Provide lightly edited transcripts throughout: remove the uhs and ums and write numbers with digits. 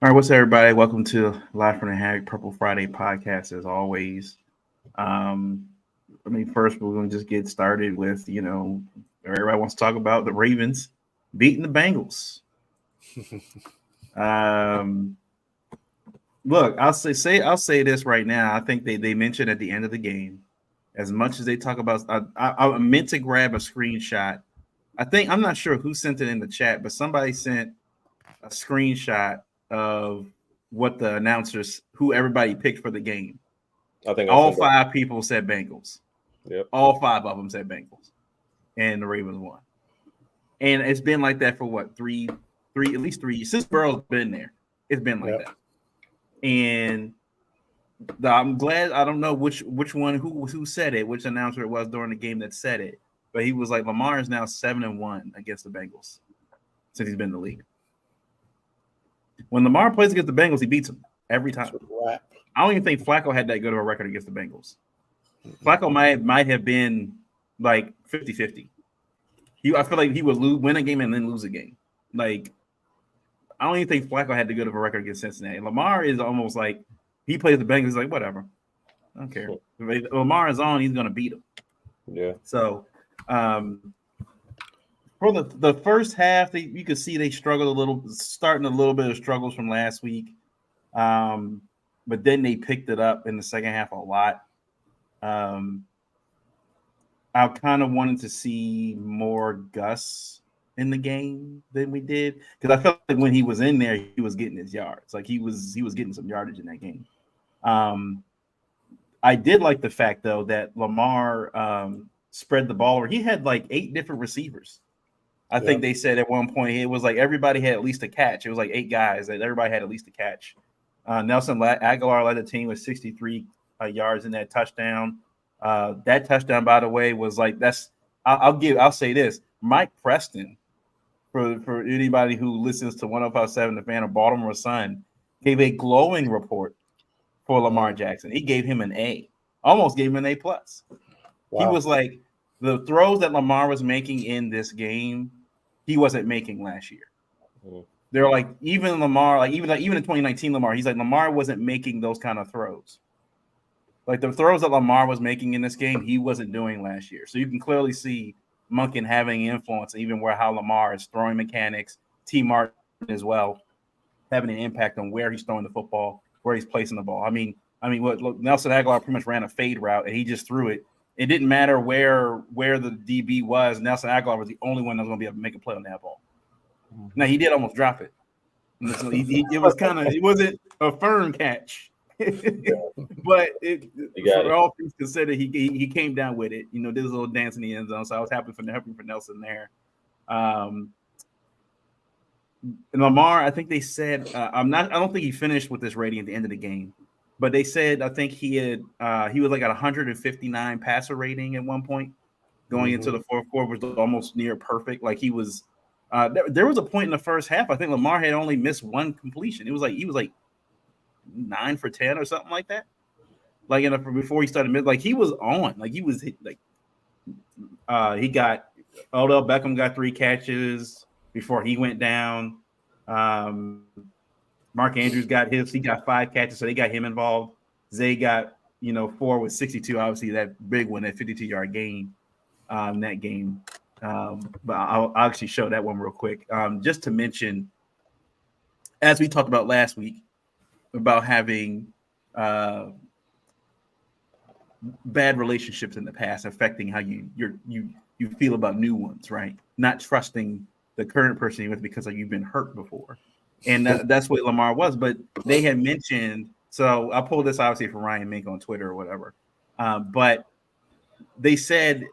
All right, what's up, everybody? Welcome to Live from the Hag Purple Friday podcast. As always, um, first we're going to just get started with everybody wants to talk about the Ravens beating the Bengals. Um, Look, I'll say this right now. I think they mentioned at the end of the game, as much as they talk about, I meant to grab a screenshot. I'm not sure who sent it in the chat, but somebody sent a screenshot of what the announcers, who everybody picked for the game. I think All five people said Bengals. Yep. All five of them said Bengals, and the Ravens won. And it's been like that for what at least 3 years since Burrow's been there. It's been like that. And I'm glad. I don't know which one who said it, which announcer it was during the game that said it, but he was like, Lamar is now 7-1 against the Bengals since he's been in the league. When Lamar plays against the Bengals, he beats them every time. I don't even think Flacco had that good of a record against the Bengals. Flacco might have been like 50-50. I feel like he would win a game and then lose a game. Like, I don't even think Flacco had that good of a record against Cincinnati. Lamar is almost like he plays the Bengals, like, whatever. I don't care. If Lamar is on, he's going to beat him. Yeah. So, for the first half, you could see they struggled a little, starting a little bit of struggles from last week. But then they picked it up in the second half a lot. I kind of wanted to see more Gus in the game than we did, because I felt like when he was in there, he was getting his yards. Like he was getting some yardage in that game. I did like the fact though that Lamar spread the ball, or he had like 8 different receivers. I think they said at one point it was like everybody had at least a catch. It was like 8 guys that everybody had at least a catch. Nelson Aguilar led the team with 63 yards in that touchdown. That touchdown, by the way, was like I'll say this: Mike Preston, for anybody who listens to 105.7 The Fan of Baltimore Sun, gave a glowing report for Lamar Jackson. He gave him an A, almost gave him an A+. Wow. He was like, the throws that Lamar was making in this game, he wasn't making last year. They're like, even Lamar, like even in 2019 Lamar, he's like, Lamar wasn't making those kind of throws. Like the throws that Lamar was making in this game, he wasn't doing last year. So you can clearly see Monken having influence, even where how Lamar is throwing mechanics, T. Martin as well, having an impact on where he's throwing the football, where he's placing the ball. I mean, look, Nelson Aguilar pretty much ran a fade route and he just threw it. It didn't matter where the DB was. Nelson Aguilar was the only one that was going to be able to make a play on that ball. Now he did almost drop it. So it was it wasn't a firm catch. But for all things considered, he came down with it. Did his little dance in the end zone. So I was happy for Nelson there. And Lamar, I think they said I don't think he finished with this rating at the end of the game, but they said I think he was like at 159 passer rating at one point going into the fourth quarter, was almost near perfect. Like he was. There was a point in the first half I think Lamar had only missed one completion. It was like he was like 9 for 10 or something like that. Like before he started mid, like he was on, like he was like he got Odell Beckham got 3 catches before he went down. Mark Andrews got he got 5 catches, so they got him involved. Zay got 4 with 62, obviously that big one, that 52-yard gain in that game. But I'll actually show that one real quick. Just to mention, as we talked about last week, about having bad relationships in the past affecting how you feel about new ones, right? Not trusting the current person with because you've been hurt before, and that's what Lamar was. But they had mentioned, so I pulled this obviously from Ryan Mink on Twitter or whatever, but they said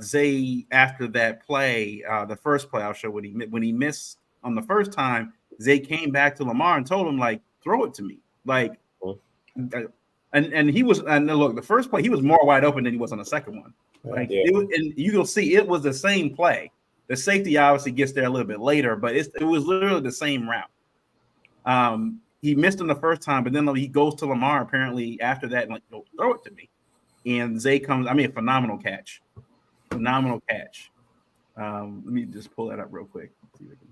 Zay after that play, the first play, I'll show when he missed on the first time, Zay came back to Lamar and told him like, throw it to me, like, and he was, and look, the first play he was more wide open than he was on the second one. Like it was, and you'll see it was the same play. The safety obviously gets there a little bit later, but it was literally the same route. He missed him the first time, but then he goes to Lamar apparently after that and like, throw it to me. And Zay comes, a phenomenal catch. Let me just pull that up real quick. See if I can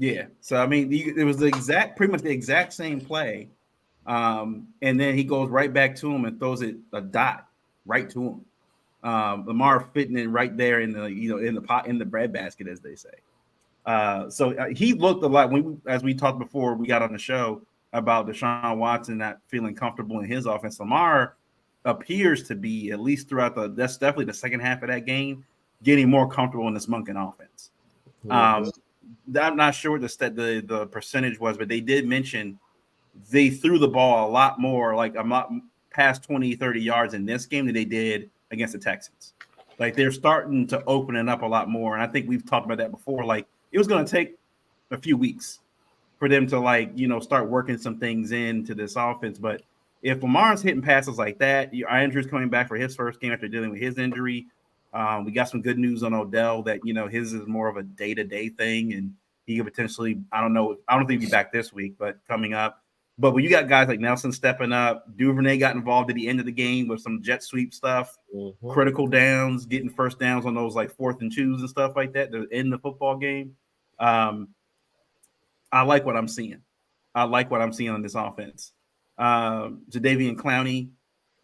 Yeah. So I mean, it was pretty much the exact same play, and then he goes right back to him and throws it a dot right to him. Lamar fitting it right there in the in the pot in the breadbasket, as they say. So he looked a lot as we talked before we got on the show about Deshaun Watson not feeling comfortable in his offense. Lamar appears to be, at least throughout that's definitely the second half of that game, getting more comfortable in this Monken offense. Mm-hmm. I'm not sure what the percentage was, but they did mention they threw the ball a lot more, like a lot past 20, 30 yards in this game than they did against the Texans. Like they're starting to open it up a lot more. And I think we've talked about that before. Like it was going to take a few weeks for them to start working some things into this offense. But if Lamar's hitting passes like that, Andrew's coming back for his first game after dealing with his injury. We got some good news on Odell that his is more of a day-to-day thing, and he could potentially, I don't know, I don't think he'll be back this week, but coming up. But when you got guys like Nelson stepping up, Duvernay got involved at the end of the game with some jet sweep stuff, critical downs, getting first downs on those like 4th and 2s and stuff like that to end the football game. I like what I'm seeing. I like what I'm seeing on this offense. Jadeveon Clowney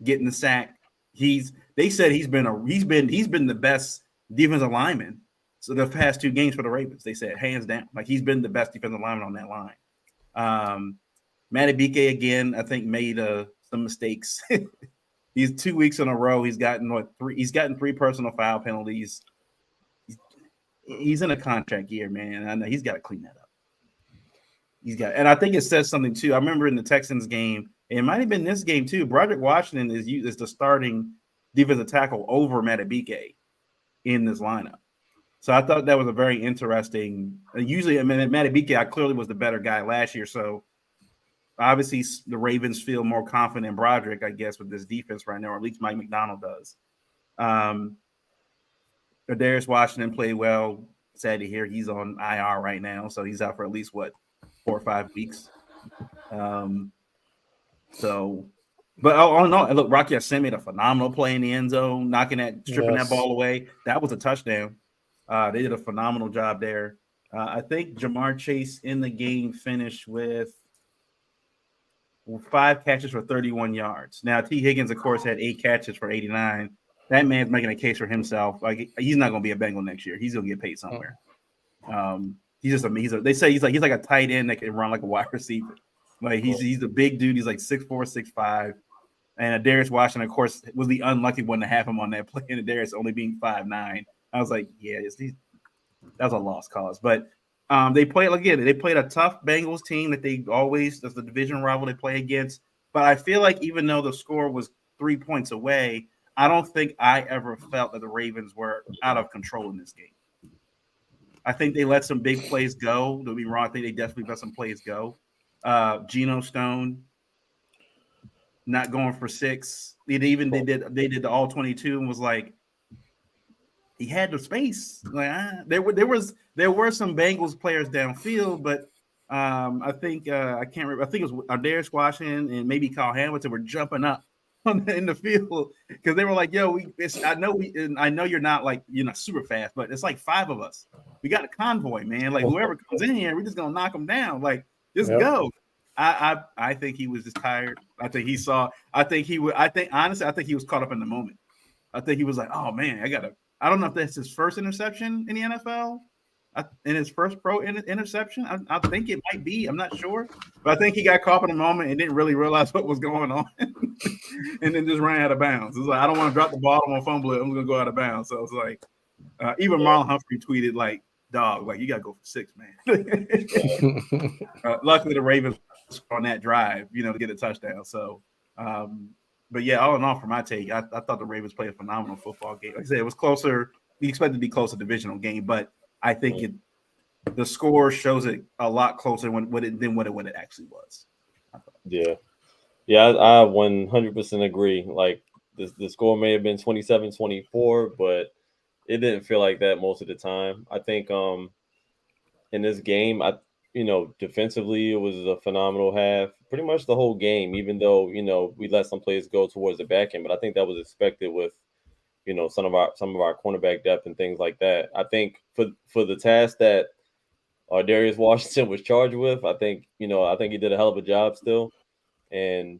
getting the sack. They said he's been the best defensive lineman. So the past 2 games for the Ravens, they said hands down, like he's been the best defensive lineman on that line. Madubuike again, I think made some mistakes. He's 2 weeks in a row. He's gotten 3. He's gotten 3 personal foul penalties. He's in a contract year, man. I know he's got to clean that up. And I think it says something too. I remember in the Texans game, it might have been this game too. Broderick Washington is the starting defensive tackle over Madubuike in this lineup. So I thought that was a very interesting. Usually, I mean, Madubuike clearly was the better guy last year. So obviously, the Ravens feel more confident in Broderick, I guess, with this defense right now, or at least Mike McDonald does. Darius Washington played well. Sad to hear he's on IR right now, so he's out for at least 4 or 5 weeks. But all in all, look, Rocky Ya-Sin made a phenomenal play in the end zone, stripping that ball away. That was a touchdown. They did a phenomenal job there. I think Jamar Chase in the game finished with 5 catches for 31 yards. Now, T. Higgins, of course, had 8 catches for 89. That man's making a case for himself. Like he's not going to be a Bengal next year. He's going to get paid somewhere. They say he's like a tight end that can run like a wide receiver. Like he's a big dude. He's like 6'4", 6'5". And Darius Washington, of course, was the unlucky one to have him on that play. And Darius only being 5'9". I was like, yeah, that was a lost cause. But they played a tough Bengals team that's the division rival they play against. But I feel like even though the score was 3 points away, I don't think I ever felt that the Ravens were out of control in this game. I think they let some big plays go. Don't be wrong. I think they definitely let some plays go. Geno Stone not going for 6. They did the all 22 and was like, he had the space. Like there were some Bengals players downfield, but I think I can't remember. I think it was Darius Washington and maybe Kyle Hamilton were jumping up in the field because they were like, "Yo, I know you're not like super fast, but it's like 5 of us. We got a convoy, man. Like whoever comes in here, we're just gonna knock them down. Like just go." I think he was just tired. I think he saw. I think honestly, I think he was caught up in the moment. I think he was like, "Oh man, I don't know if that's his first interception in the NFL, in his first pro interception. I think it might be. I'm not sure, but I think he got caught in the moment and didn't really realize what was going on, and then just ran out of bounds. It was like, I don't want to drop the ball. I'm gonna fumble it. I'm gonna go out of bounds. So it's like, even Marlon Humphrey tweeted like, "Dog, like you gotta go for 6, man." Luckily, the Ravens on that drive, to get a touchdown. So. But yeah, all in all, for my take, I thought the Ravens played a phenomenal football game. Like I said, it was closer. We expected it to be close, a divisional game, but I think the score shows it a lot closer than what it actually was. Yeah, I 100% agree. Like the score may have been 27-24, but it didn't feel like that most of the time. I think in this game, defensively, it was a phenomenal half. Pretty much the whole game, even though, we let some plays go towards the back end. But I think that was expected with, some of our cornerback depth and things like that. I think for the task that Darius Washington was charged with. I think he did a hell of a job still, and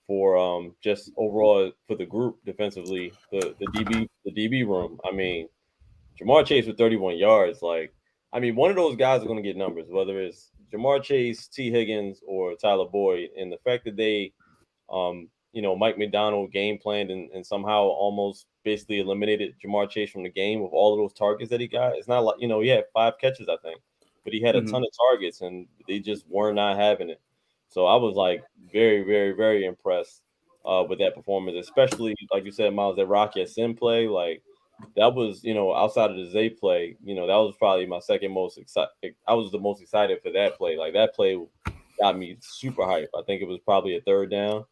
for just overall for the group defensively, the DB room. I mean, Jamar Chase with 31 yards. Like, I mean, one of those guys are going to get numbers, whether it's Jamar Chase, T. Higgins, or Tyler Boyd. And the fact that they, Mike McDonald game planned and somehow almost basically eliminated Jamar Chase from the game with all of those targets that he got. It's not like, he had 5 catches, I think, but he had a ton of targets and they just were not having it. So I was like very, very, very impressed with that performance, especially like you said, Miles, that Rocky Sin play. Like, that was, outside of the Zay play, that was probably my second most excited. I was the most excited for that play. Like, that play got me super hyped. I think it was probably a third down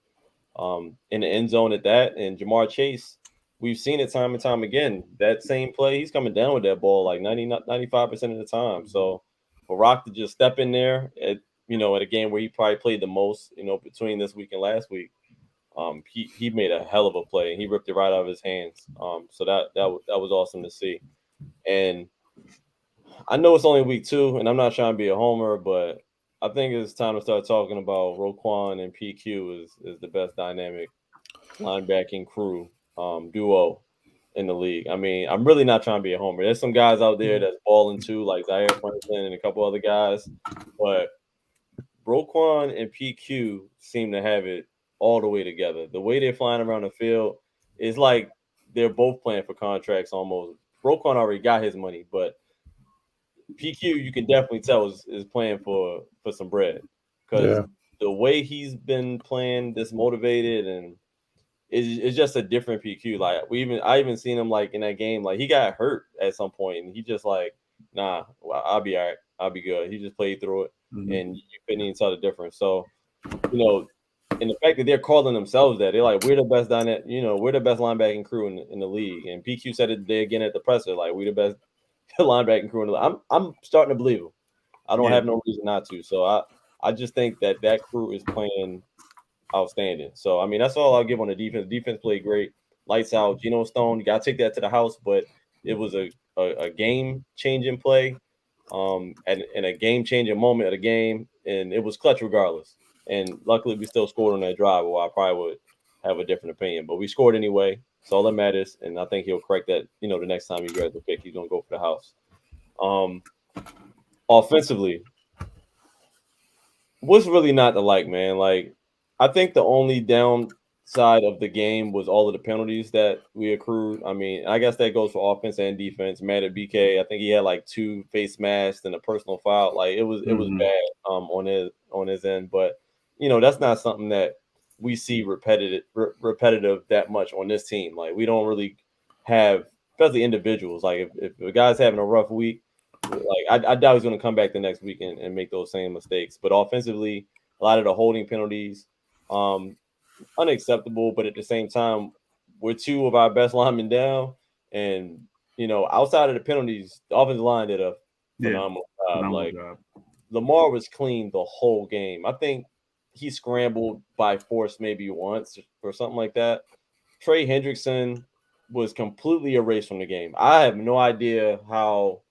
in the end zone at that. And Jamar Chase, we've seen it time and time again. That same play, he's coming down with that ball like 95% of the time. So for Rock to just step in there at a game where he probably played the most, between this week and last week, he made a hell of a play. He ripped it right out of his hands. So that was awesome to see. And I know it's only week 2, and I'm not trying to be a homer, but I think it's time to start talking about Roquan and PQ is the best dynamic linebacking crew duo in the league. I mean, I'm really not trying to be a homer. There's some guys out there that's balling too, like Zaire Franklin and a couple other guys, but Roquan and PQ seem to have it all the way together. The way they're flying around the field is like they're both playing for contracts almost. Roquan already got his money, but PQ you can definitely tell is playing for some bread because the way he's been playing, this motivated and it's just a different PQ. Like I even seen him like in that game, like he got hurt at some point and he just like, nah, well, I'll be all right. I'll be good. He just played through it and you couldn't even tell the difference. So, and the fact that they're calling themselves that, they're like, we're the best we're the best linebacking crew in the league. And PQ said it today again at the presser, like we're the best linebacking crew in the league. I'm starting to believe him. I don't have no reason not to. So I just think that crew is playing outstanding. So I mean, that's all I'll give on the defense. Defense played great, lights out. Geno Stone, you gotta take that to the house, but it was a game changing play, and a game changing moment of the game, and it was clutch regardless. And luckily, we still scored on that drive, or I probably would have a different opinion, but we scored anyway. That's all that matters, and I think he'll correct that. The next time he grabs the pick, he's gonna go for the house. Offensively, what's really not to like, man? Like, I think the only downside of the game was all of the penalties that we accrued. I mean, I guess that goes for offense and defense. Mad at BK, I think he had like 2 face masks and a personal foul. Like it was bad on his end. But that's not something that we see repetitive that much on this team. Like we don't really have, especially individuals. Like if a guy's having a rough week, like I doubt he's going to come back the next week and make those same mistakes. But offensively, a lot of the holding penalties, unacceptable. But at the same time, we're 2 of our best linemen down, and outside of the penalties, the offensive line did a phenomenal job. Like Lamar was clean the whole game. I think he scrambled by force maybe once or something like that. Trey Hendrickson was completely erased from the game. I have no idea how.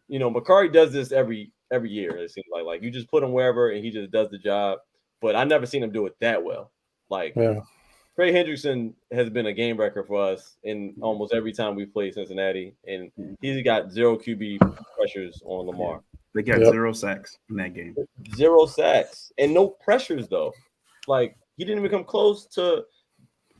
McCarty does this every year. It seems like you just put him wherever and he just does the job. But I never seen him do it that well. Like Trey Hendrickson has been a game wrecker for us in almost every time we've played Cincinnati, and he's got 0 QB pressures on Lamar. They got 0 sacks in that game. 0 sacks and no pressures though. Like he didn't even come close to.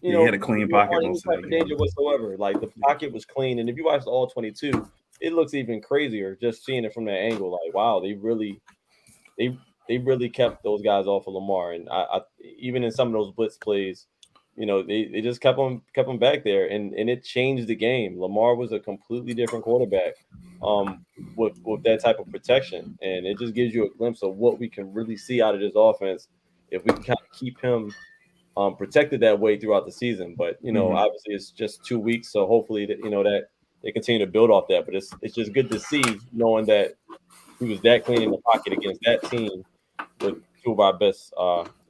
He had a clean pocket most of that danger whatsoever. Like the pocket was clean, and if you watch the all 22, it looks even crazier just seeing it from that angle. Like, wow, they really kept those guys off of Lamar, and I even in some of those blitz plays, they just kept them back there, and it changed the game. Lamar was a completely different quarterback, with that type of protection, and it just gives you a glimpse of what we can really see out of this offense if we can kind of keep him. Protected that way throughout the season, but obviously it's just 2 weeks, so hopefully that they continue to build off that. But it's just good to see knowing that he was that clean in the pocket against that team with 2 of our best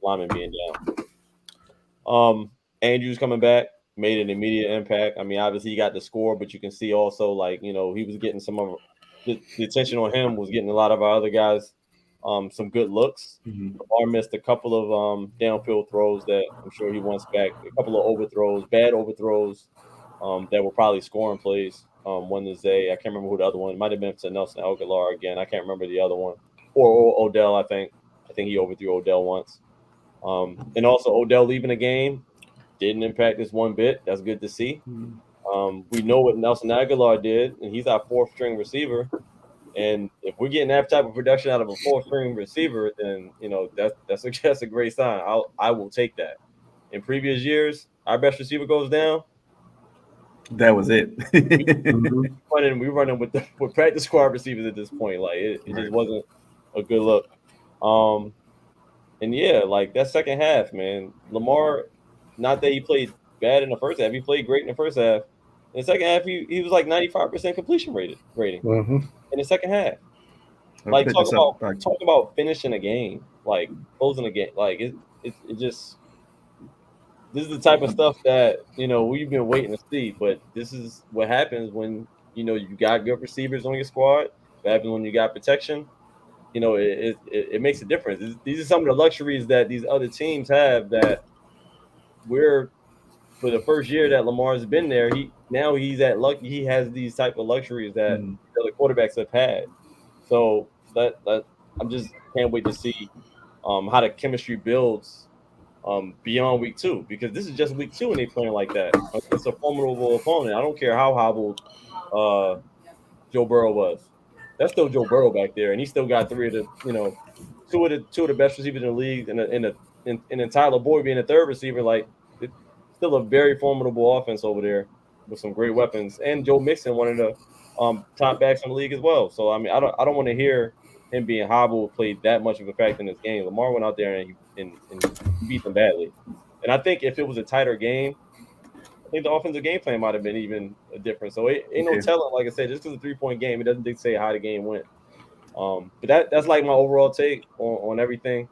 linemen being down. Andrews coming back made an immediate impact. I mean, obviously he got the score, but you can see also he was getting some of the attention on him was getting a lot of our other guys some good looks. Mhm. Lamar missed a couple of downfield throws that I'm sure he wants back. A couple of overthrows, bad overthrows that were probably scoring plays. One is I can't remember who the other one. It might have been to Nelson Aguilar again. I can't remember the other one. Or Odell, I think. I think he overthrew Odell once. And also Odell leaving the game didn't impact us one bit. That's good to see. Mhm. We know what Nelson Aguilar did, and he's our fourth string receiver. And if we're getting that type of production out of a fourth string receiver, then that's a great sign. I will take that. In previous years, our best receiver goes down. That was it. We running with practice squad receivers at this point. Like it just Right. wasn't a good look. Um, and yeah, like that second half, man, Lamar. Not that he played bad in the first half, he played great in the first half. In the second half, he was like 95% completion rating Mhm. in the second half. I'll Like put this up. Like, talk about finishing a game, like closing a game. Like it just this is the type of stuff that we've been waiting to see. But this is what happens when you got good receivers on your squad. What happens when you got protection? It makes a difference. These are some of the luxuries that these other teams have that we're for the first year that Lamar's been there. He's at lucky. He has these type of luxuries that mhm. the other quarterbacks have had. So that I'm just can't wait to see how the chemistry builds beyond week 2 because this is just week 2 and they playing like that. It's a formidable opponent. I don't care how hobbled uh, Joe Burrow was. That's still Joe Burrow back there, and he still got three of the two of the best receivers in the league, and then Tyler Boyd being the third receiver. Like it's still a very formidable offense over there with some great weapons, and Joe Mixon, one of the top backs in the league as well. So I mean, I don't want to hear him being hobbled played that much of a factor in this game. Lamar went out there and he beat them badly, and I think if it was a tighter game, I think the offensive game plan might have been even a difference. So it ain't no Okay. telling. Like I said, just because it's a 3-point game, it doesn't dictate how the game went. But that's like my overall take on everything.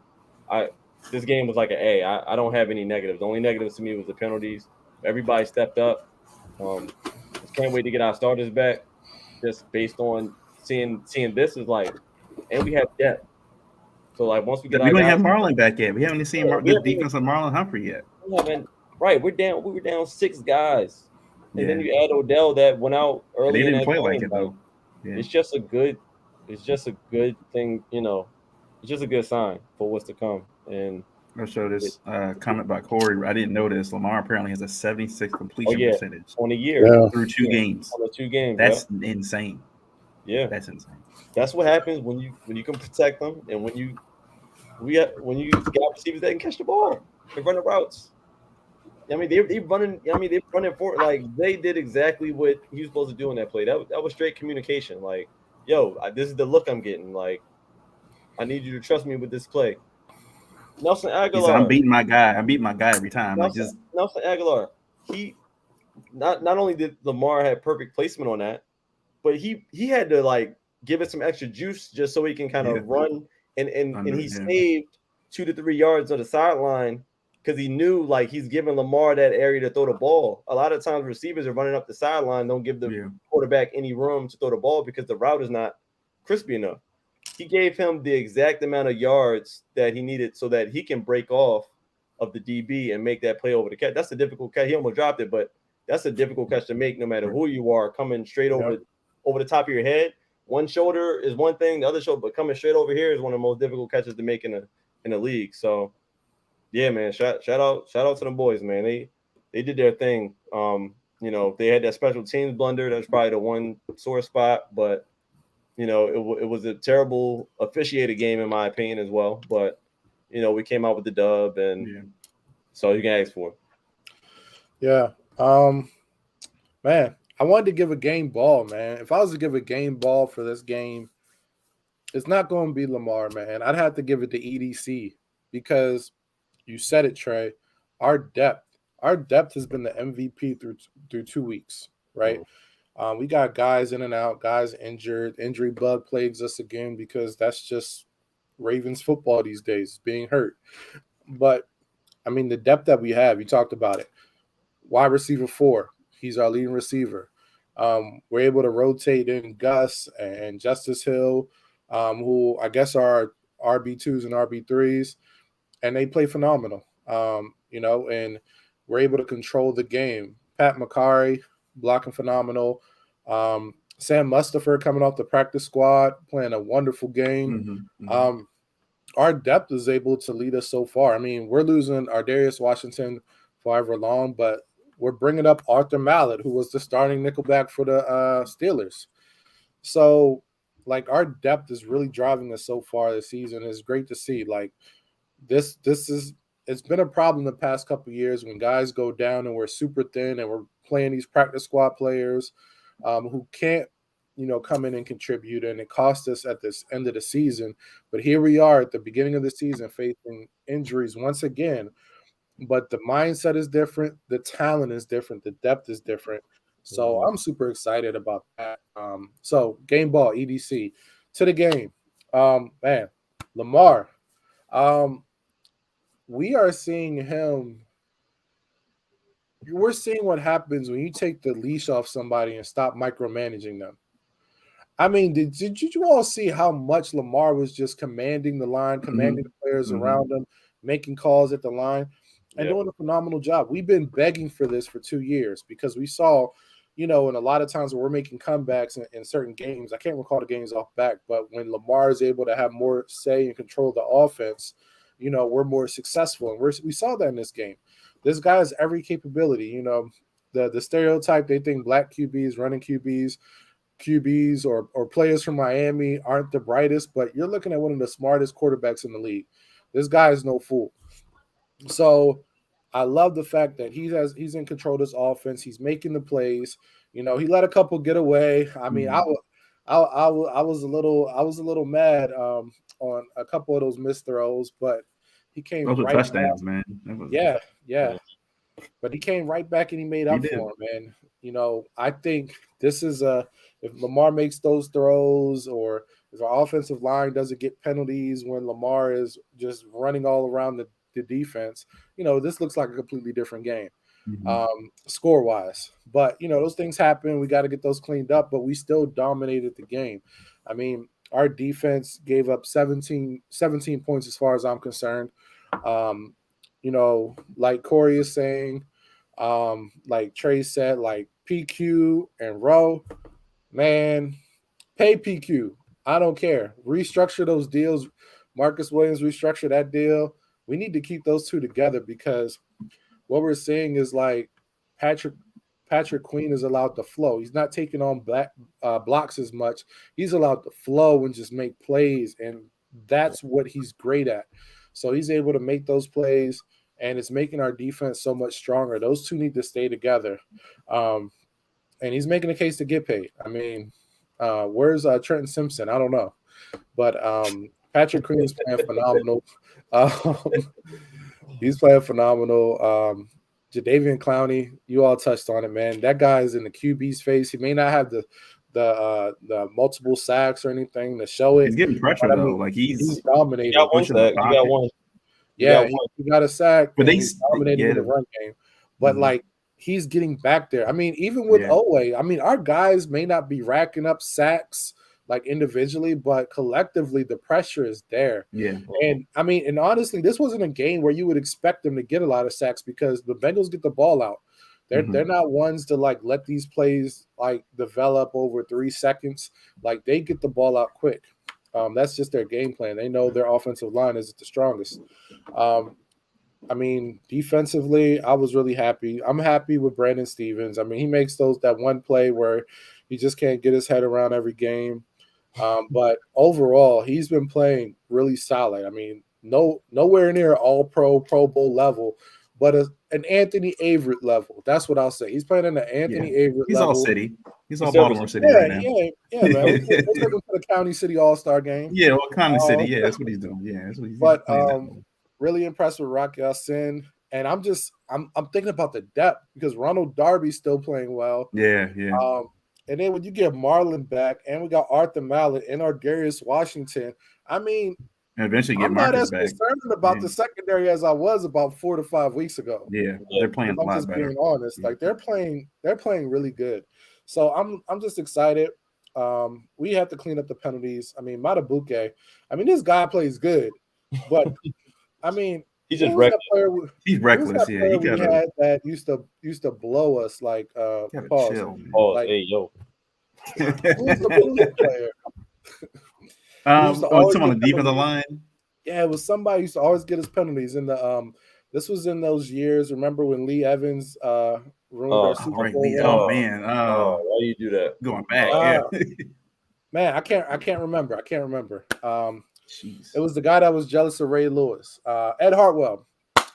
I This game was like an A. I don't have any negatives. The only negatives to me was the penalties. Everybody stepped up. Just can't wait to get our starters back. Just based on seeing this is like, and we have depth. So like once we get We our don't have guys, Marlon back yet. We haven't even seen we good haven't even defense on Marlon Humphrey yet. we haven't right. We're down. We were down 6 guys, and then Yeah. you add Odell that went out And they early in didn't that play like game. it Like though. Yeah. it's just a good, it's just a good thing. It's just a good sign for what's to come. And I'll show it, this comment by Corey. I didn't know this. Lamar apparently has a 76 oh completion yeah, percentage on a year, Yeah. through 2 yeah, games. on the 2 games. Yeah, That's insane. yeah. That's insane. That's what happens when you can protect them, and when you got receivers that can catch the ball and run the routes. I mean, they running. I mean, they running for like they did exactly what he was supposed to do in that play. That was straight communication. Like, yo, this is the look I'm getting. Like, I need you to trust me with this play. Nelson He said, "I'm Aguilar. beating my guy. I'm beating my guy every time." Like just Nelson Aguilar. He not only did Lamar have perfect placement on that, but he had to like give it some extra juice just so he can kind yeah, of run and under he yeah, saved 2 to 3 yards on the sideline because he knew like he's giving Lamar that area to throw the ball. A lot of times receivers are running up the sideline, don't give the yeah. quarterback any room to throw the ball because the route is not crispy enough. He gave him the exact amount of yards that he needed so that he can break off of the DB and make that play over the catch. That's a difficult catch. He almost dropped it, but that's a difficult catch to make no matter who you are coming straight over the top of your head. One shoulder is one thing, the other shoulder, but coming straight over here is one of the most difficult catches to make in the league. So yeah, man, shout out to the boys, man. They did their thing. They had that special teams blunder. That's probably the one sore spot, but it was a terrible officiated game in my opinion as well. But we came out with the dub, and Yeah. so you can ask for it. Yeah. Man, I wanted to give a game ball, man. If I was to give a game ball for this game, it's not going to be Lamar, man. I'd have to give it to EDC because you said it, Trey. Our depth has been the MVP through 2 weeks, right? We got guys in and out, guys injured. Injury bug plagues us again because that's just Ravens football these days, being hurt. But I mean, the depth that we have, you talked about it. Wide receiver 4, he's our leading receiver. We're able to rotate in Gus and Justice Hill, who I guess are RB2s and RB3s, and they play phenomenal. And we're able to control the game. Pat McCarry blocking phenomenal. Sam Mustipher coming off the practice squad, playing a wonderful game. Our depth is able to lead us so far. I mean, we're losing our Darius Washington for however long, but we're bringing up Arthur Mallett, who was the starting nickelback for the Steelers. So, like, our depth is really driving us so far this season. It's great to see. Like, this is it's been a problem the past couple of years when guys go down and we're super thin and we're playing these practice squad players who can't, come in and contribute, and it cost us at this end of the season. But here we are at the beginning of the season facing injuries once again. But the mindset is different, the talent is different, the depth is different. So I'm super excited about that. So game ball, EDC to the game. Man, Lamar. We are seeing him. We're seeing what happens when you take the leash off somebody and stop micromanaging them. I mean, did you all see how much Lamar was just commanding the line, commanding the players around him, making calls at the line, and doing a phenomenal job? We've been begging for this for 2 years because we saw, and a lot of times when we're making comebacks in certain games, I can't recall the games off back, but when Lamar is able to have more say and control the offense, we're more successful. And we saw that in this game. This guy has every capability. The stereotype, they think black QBs, running QBs or players from Miami aren't the brightest, but you're looking at one of the smartest quarterbacks in the league. This guy is no fool. So I love the fact that he's in control of this offense. He's making the plays. He let a couple get away. I mean, I was a little mad on a couple of those missed throws, but he came those were right touchdowns, back. man. Yeah. But he came right back and he made up for him, man. I think this is if Lamar makes those throws, or if our offensive line doesn't get penalties when Lamar is just running all around the defense, this looks like a completely different game, score-wise. But, those things happen. We got to get those cleaned up, but we still dominated the game. I mean, our defense gave up 17 points as far as I'm concerned. Like Corey is saying, like Trey said, like PQ and Rowe, man, pay PQ. I don't care. Restructure those deals. Marcus Williams restructure that deal. We need to keep those two together because what we're seeing is like Patrick Queen is allowed to flow. He's not taking on blocks as much. He's allowed to flow and just make plays, and that's what he's great at. So he's able to make those plays, and it's making our defense so much stronger. Those two need to stay together. And he's making a case to get paid. I mean, where's Trenton Simpson? I don't know. But Patrick Queen is playing phenomenal. He's playing phenomenal. Jadeveon Clowney, you all touched on it, man. That guy is in the QB's face. He may not have the multiple sacks or anything to show it. He's getting pressure though. Like he's dominating. He got one sack. He got one. Yeah, he got a sack. But he's dominating in the run game. But like he's getting back there. I mean, even with Oweh, I mean, our guys may not be racking up sacks like individually, but collectively the pressure is there. Yeah. And I mean, and honestly, this wasn't a game where you would expect them to get a lot of sacks because the Bengals get the ball out. They're not ones to like let these plays like develop over 3 seconds. Like they get the ball out quick. That's just their game plan. They know their offensive line is the strongest. I mean, defensively, I was really happy. I'm happy with Brandon Stevens. I mean, he makes that one play where he just can't get his head around every game. But overall, he's been playing really solid. I mean, nowhere near all-pro, Pro Bowl level, but an Anthony Averett level. That's what I'll say. He's playing in the Anthony Averett level. He's all city. He's all Baltimore City right now. Yeah, man. Let's take him to the County City All-Star game. Yeah, well, County City. Yeah, that's what he's doing. Yeah, that's what he's doing. But really impressed with Rock Ya-Sin. And I'm thinking about the depth because Ronald Darby's still playing well. Yeah. And then when you get Marlon back and we got Arthur Mallett and our Darius Washington, I mean, and eventually get I'm not Marcus as back. concerned about the secondary as I was about 4 to 5 weeks ago. Yeah, they're playing a lot better. Being honest, like they're playing really good. So I'm just excited. We have to clean up the penalties. I mean, Matabuke. I mean, this guy plays good, but I mean, He's who just was that reckless. player? He's Who's reckless. that Yeah, player he we gotta had that used to blow us like pause? chill, man. Oh, Like hey, yo. who's the player who used to Oh, always someone get on the defensive penalties? line. Yeah, it was somebody who used to always get his penalties in the This was in those years. Remember when Lee Evans ruined our Oh, Super Right, Bowl Lee. run? Oh oh, man. why do you do that? Going back. Uh, Yeah. Man, I can't remember. I can't remember. Jeez. It was the guy that was jealous of Ray Lewis. Ed Hartwell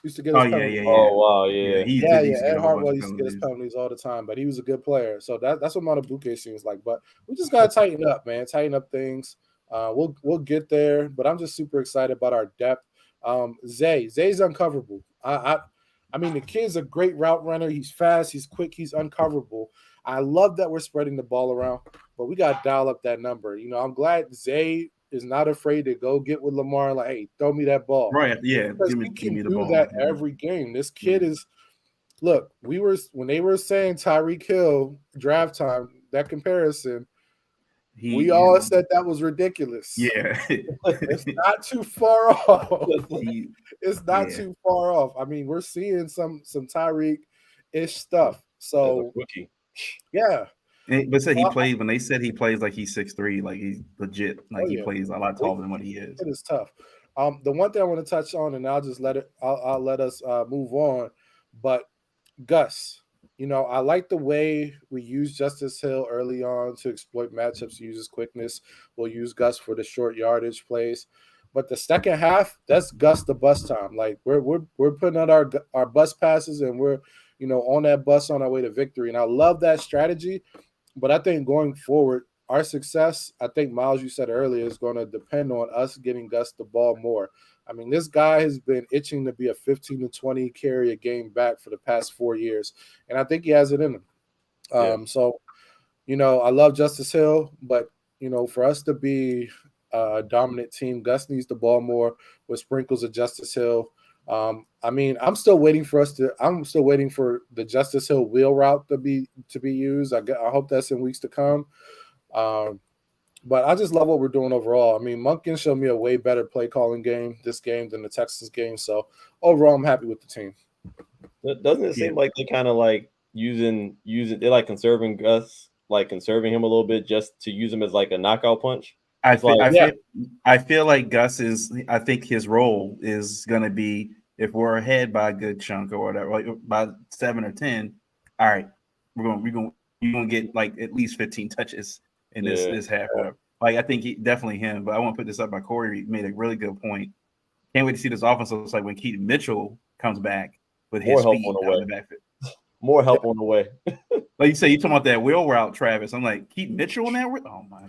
used to get Oh his yeah, penalties. yeah, oh, yeah. wow, Yeah, yeah. he Yeah, did yeah. used to get Ed a whole bunch Hartwell of used to get his penalties. penalties all the time, but he was a good player. So that's what Matabuke seems like. But we just gotta tighten up, man. Tighten up things. We'll get there. But I'm just super excited about our depth. Zay's uncoverable. I mean, the kid's a great route runner. He's fast. He's quick. He's uncoverable. I love that we're spreading the ball around, but we got to dial up that number. You know, I'm glad Zay is not afraid to go get with Lamar. Like, hey, throw me that ball. Right. Yeah. Because he Give can me the do ball. that every game. This kid is look, when they were saying Tyreek Hill draft time, that comparison, we all said that was ridiculous. Yeah. It's not too far off. he, It's not yeah. too far off. I mean, we're seeing some Tyreek-ish stuff. As a So rookie. yeah. But said he plays when they said he plays like he's 6'3", like he's legit, like Oh he yeah. plays a lot taller than what he is. It is tough. The one thing I want to touch on, and I'll just I'll let us move on. But Gus, you know, I like the way we use Justice Hill early on to exploit matchups, use his quickness. We'll use Gus for the short yardage plays. But the second half, that's Gus the bus time. Like we're putting out our bus passes and we're, you know, on that bus on our way to victory. And I love that strategy. But I think going forward, our success, I think Miles, you said earlier, is going to depend on us getting Gus the ball more. I mean, this guy has been itching to be a 15 to 20 carry a game back for the past 4 years, and I think he has it in him. So, you know, I love Justice Hill, but, you know, for us to be a dominant team, Gus needs the ball more with sprinkles of Justice Hill. I mean, I'm still waiting for the Justice Hill wheel route to be used. I hope that's in weeks to come. But I just love what we're doing overall. I mean, Monken showed me a way better play calling game this game than the Texas game. So overall, I'm happy with the team. Doesn't it seem like they kind of like using they're like conserving Gus, like conserving him a little bit just to use him as like a knockout punch? I feel like Gus is. I think his role is going to be if we're ahead by a good chunk or whatever, like by 7 or 10. All right, you're gonna get like at least 15 touches in this half. Whatever. Like I think definitely him. But I want to put this up by Corey. He made a really good point. Can't wait to see this offense looks like when Keaton Mitchell comes back with his speed out of the backfield. More help on the way. Like you say, you talking about that wheel route, Travis. I'm like, Keaton Mitchell in that. Oh my.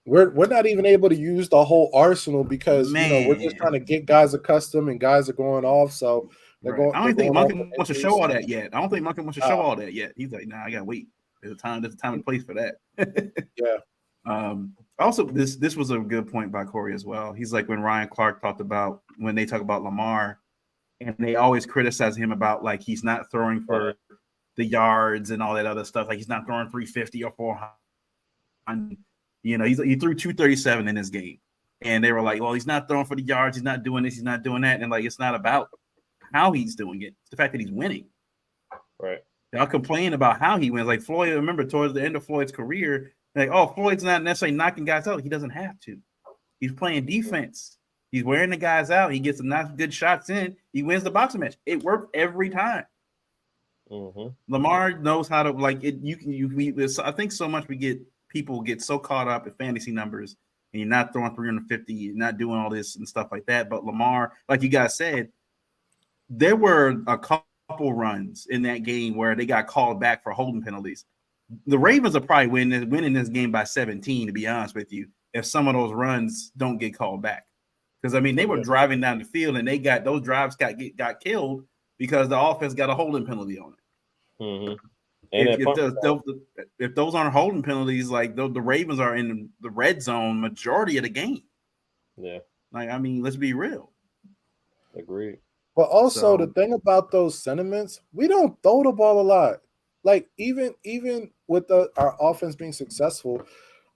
We're not even able to use the whole arsenal because you know we're just trying to get guys accustomed and guys are going off. So they're going. I don't think Monken wants to show all that injuries. yet. He's like, nah, I gotta wait. There's a time and place for that. Yeah. Also, this was a good point by Corey as well. He's like when Ryan Clark talked about when they talk about Lamar, and they always criticize him about like he's not throwing for the yards and all that other stuff. Like he's not throwing 350 or 400. You know, he threw 237 in this game, and they were like, "Well, he's not throwing for the yards. He's not doing this. He's not doing that." And like, it's not about how he's doing it; it's the fact that he's winning. Right. Y'all complain about how he wins. Like Floyd, remember towards the end of Floyd's career, like, oh, Floyd's not necessarily knocking guys out. He doesn't have to. He's playing defense. He's wearing the guys out. He gets some nice good shots in. He wins the boxing match. It worked every time. Mm-hmm. Lamar knows how to like it. I think so much people get so caught up in fantasy numbers and you're not throwing 350, you're not doing all this and stuff like that. But Lamar, like you guys said, there were a couple runs in that game where they got called back for holding penalties. The Ravens are probably winning this game by 17, to be honest with you, if some of those runs don't get called back. Because I mean, they were driving down the field and those drives got killed because the offense got a holding penalty on it. Mm-hmm. If those aren't holding penalties, like the Ravens are in the red zone majority of the game. Yeah. Like, I mean, let's be real. Agreed. But also the thing about those sentiments, we don't throw the ball a lot. like even with our offense being successful,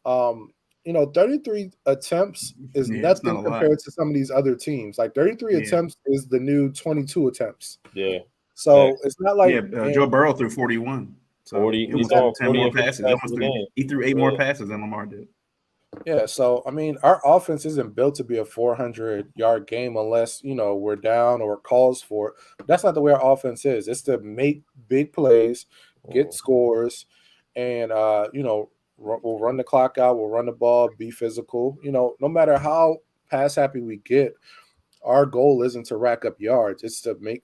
33 attempts is Yeah, it's not nothing a lot. compared to some of these other teams. Like 33 Yeah. attempts is the new 22 attempts. Yeah. So it's not like Joe Burrow threw 41. So 40. he He's almost threw throwing 10 40 more and 50 passes. passes a game. He threw 8 Yeah. more passes than Lamar did. Yeah, so I mean, our offense isn't built to be a 400-yard game unless we're down or calls for it. But that's not the way our offense is. It's to make big plays, get scores, and we'll run the clock out. We'll run the ball, be physical. No matter how pass happy we get, our goal isn't to rack up yards. It's to make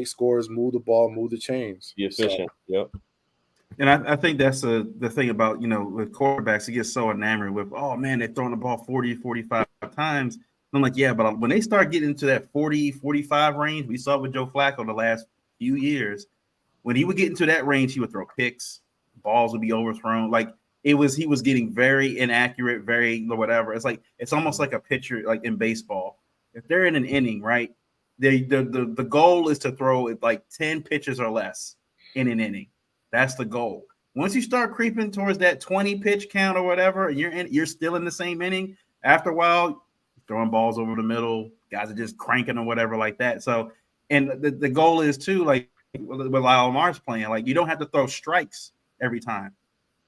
scores, move the ball, move the chains. Be efficient. Yep. And I think that's the thing about, with quarterbacks, he gets so enamored with, oh, man, they're throwing the ball 40, 45 times. I'm like, yeah, but when they start getting into that 40, 45 range, we saw with Joe Flacco the last few years, when he would get into that range, he would throw picks, balls would be overthrown. Like he was getting very inaccurate, very whatever. It's almost like a pitcher, like in baseball. If they're in an inning, right, the goal is to throw it like 10 pitches or less in an inning. That's the goal. Once you start creeping towards that 20 pitch count or whatever, and you're still in the same inning, after a while, throwing balls over the middle, guys are just cranking or whatever like that. So, and the goal is too, like with Lyle Lamar's playing, like you don't have to throw strikes every time.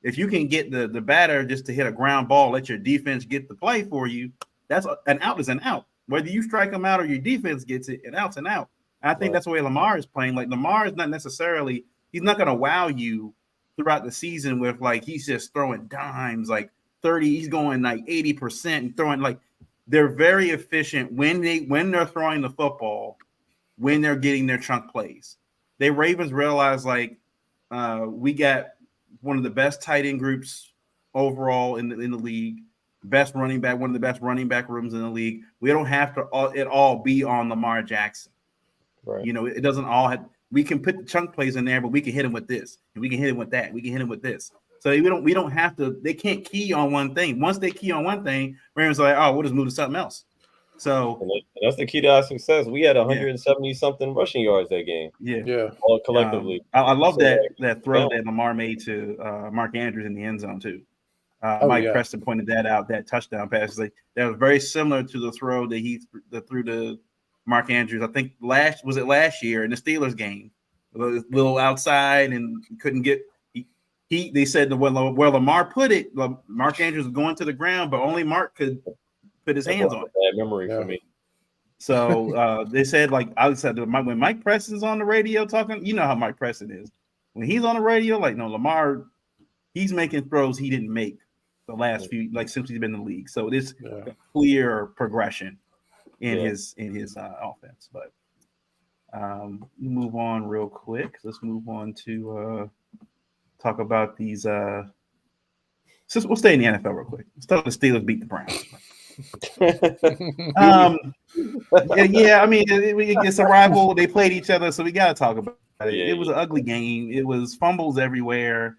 If you can get the batter just to hit a ground ball, let your defense get the play for you, that's an out is an out. Whether you strike them out or your defense gets it, an out's an out. And I think that's the way Lamar is playing. Like Lamar is not necessarily, he's not going to wow you throughout the season with like he's just throwing dimes, like 30, he's going like 80% and throwing like they're very efficient when they're throwing the football, when they're getting their chunk plays. They Ravens realize like we got one of the best tight end groups overall in the league, best running back, one of the best running back rooms in the league. We don't have to it all be on Lamar Jackson. Right. It doesn't all have. We can put the chunk plays in there, but we can hit him with this, and we can hit him with that. We can hit him with this. So we don't have to. They can't key on one thing. Once they key on one thing, Ravens are like, oh, we'll just move to something else. So and that's the key to our success. We had 170 something rushing yards that game. Yeah. All collectively. I love that throw that Lamar made to Mark Andrews in the end zone too. Mike Preston pointed that out. That touchdown pass that was very similar to the throw that he threw to Mark Andrews. I think last year in the Steelers game, a little outside and couldn't get. They said where Lamar put it, Mark Andrews was going to the ground, but only Mark could put his hands on it. Bad memory for me. So they said, like I said, when Mike Preston's on the radio talking, you know how Mike Preston is. When he's on the radio, like no, Lamar, he's making throws he didn't make the last few, like since he's been in the league. So it's a clear progression in his offense. But move on real quick. Let's move on to talk about these. Since we'll stay in the NFL real quick. Let's talk the Steelers beat the Browns. I mean, it's a rival. They played each other, so we got to talk about it. It was an ugly game. It was fumbles everywhere.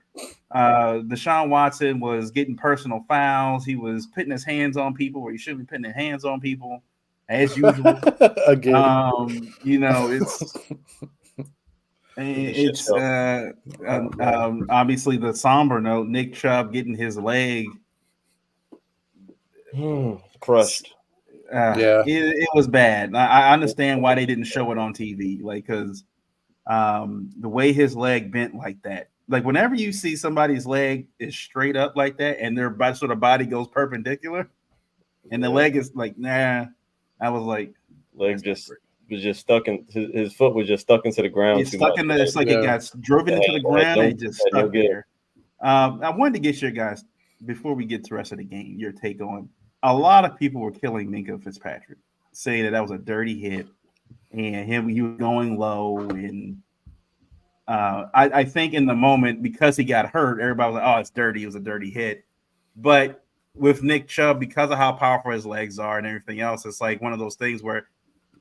Deshaun Watson was getting personal fouls. He was putting his hands on people where he shouldn't be putting his hands on people, as usual. Again, it's obviously the somber note. Nick Chubb getting his leg crushed. It was bad. I understand why they didn't show it on TV, like because the way his leg bent like that. Like whenever you see somebody's leg is straight up like that, and their sort of body goes perpendicular, and the leg is like, nah. I was like, leg was just stuck in his foot was just stuck into the ground. It's stuck in it's like it got driven into the ground and just stuck there. I wanted to get your guys before we get to the rest of the game, your take on. A lot of people were killing Minkah Fitzpatrick, saying that was a dirty hit, and he was going low. And I think in the moment, because he got hurt, everybody was like, "Oh, it's dirty. It was a dirty hit." But with Nick Chubb, because of how powerful his legs are and everything else, it's like one of those things where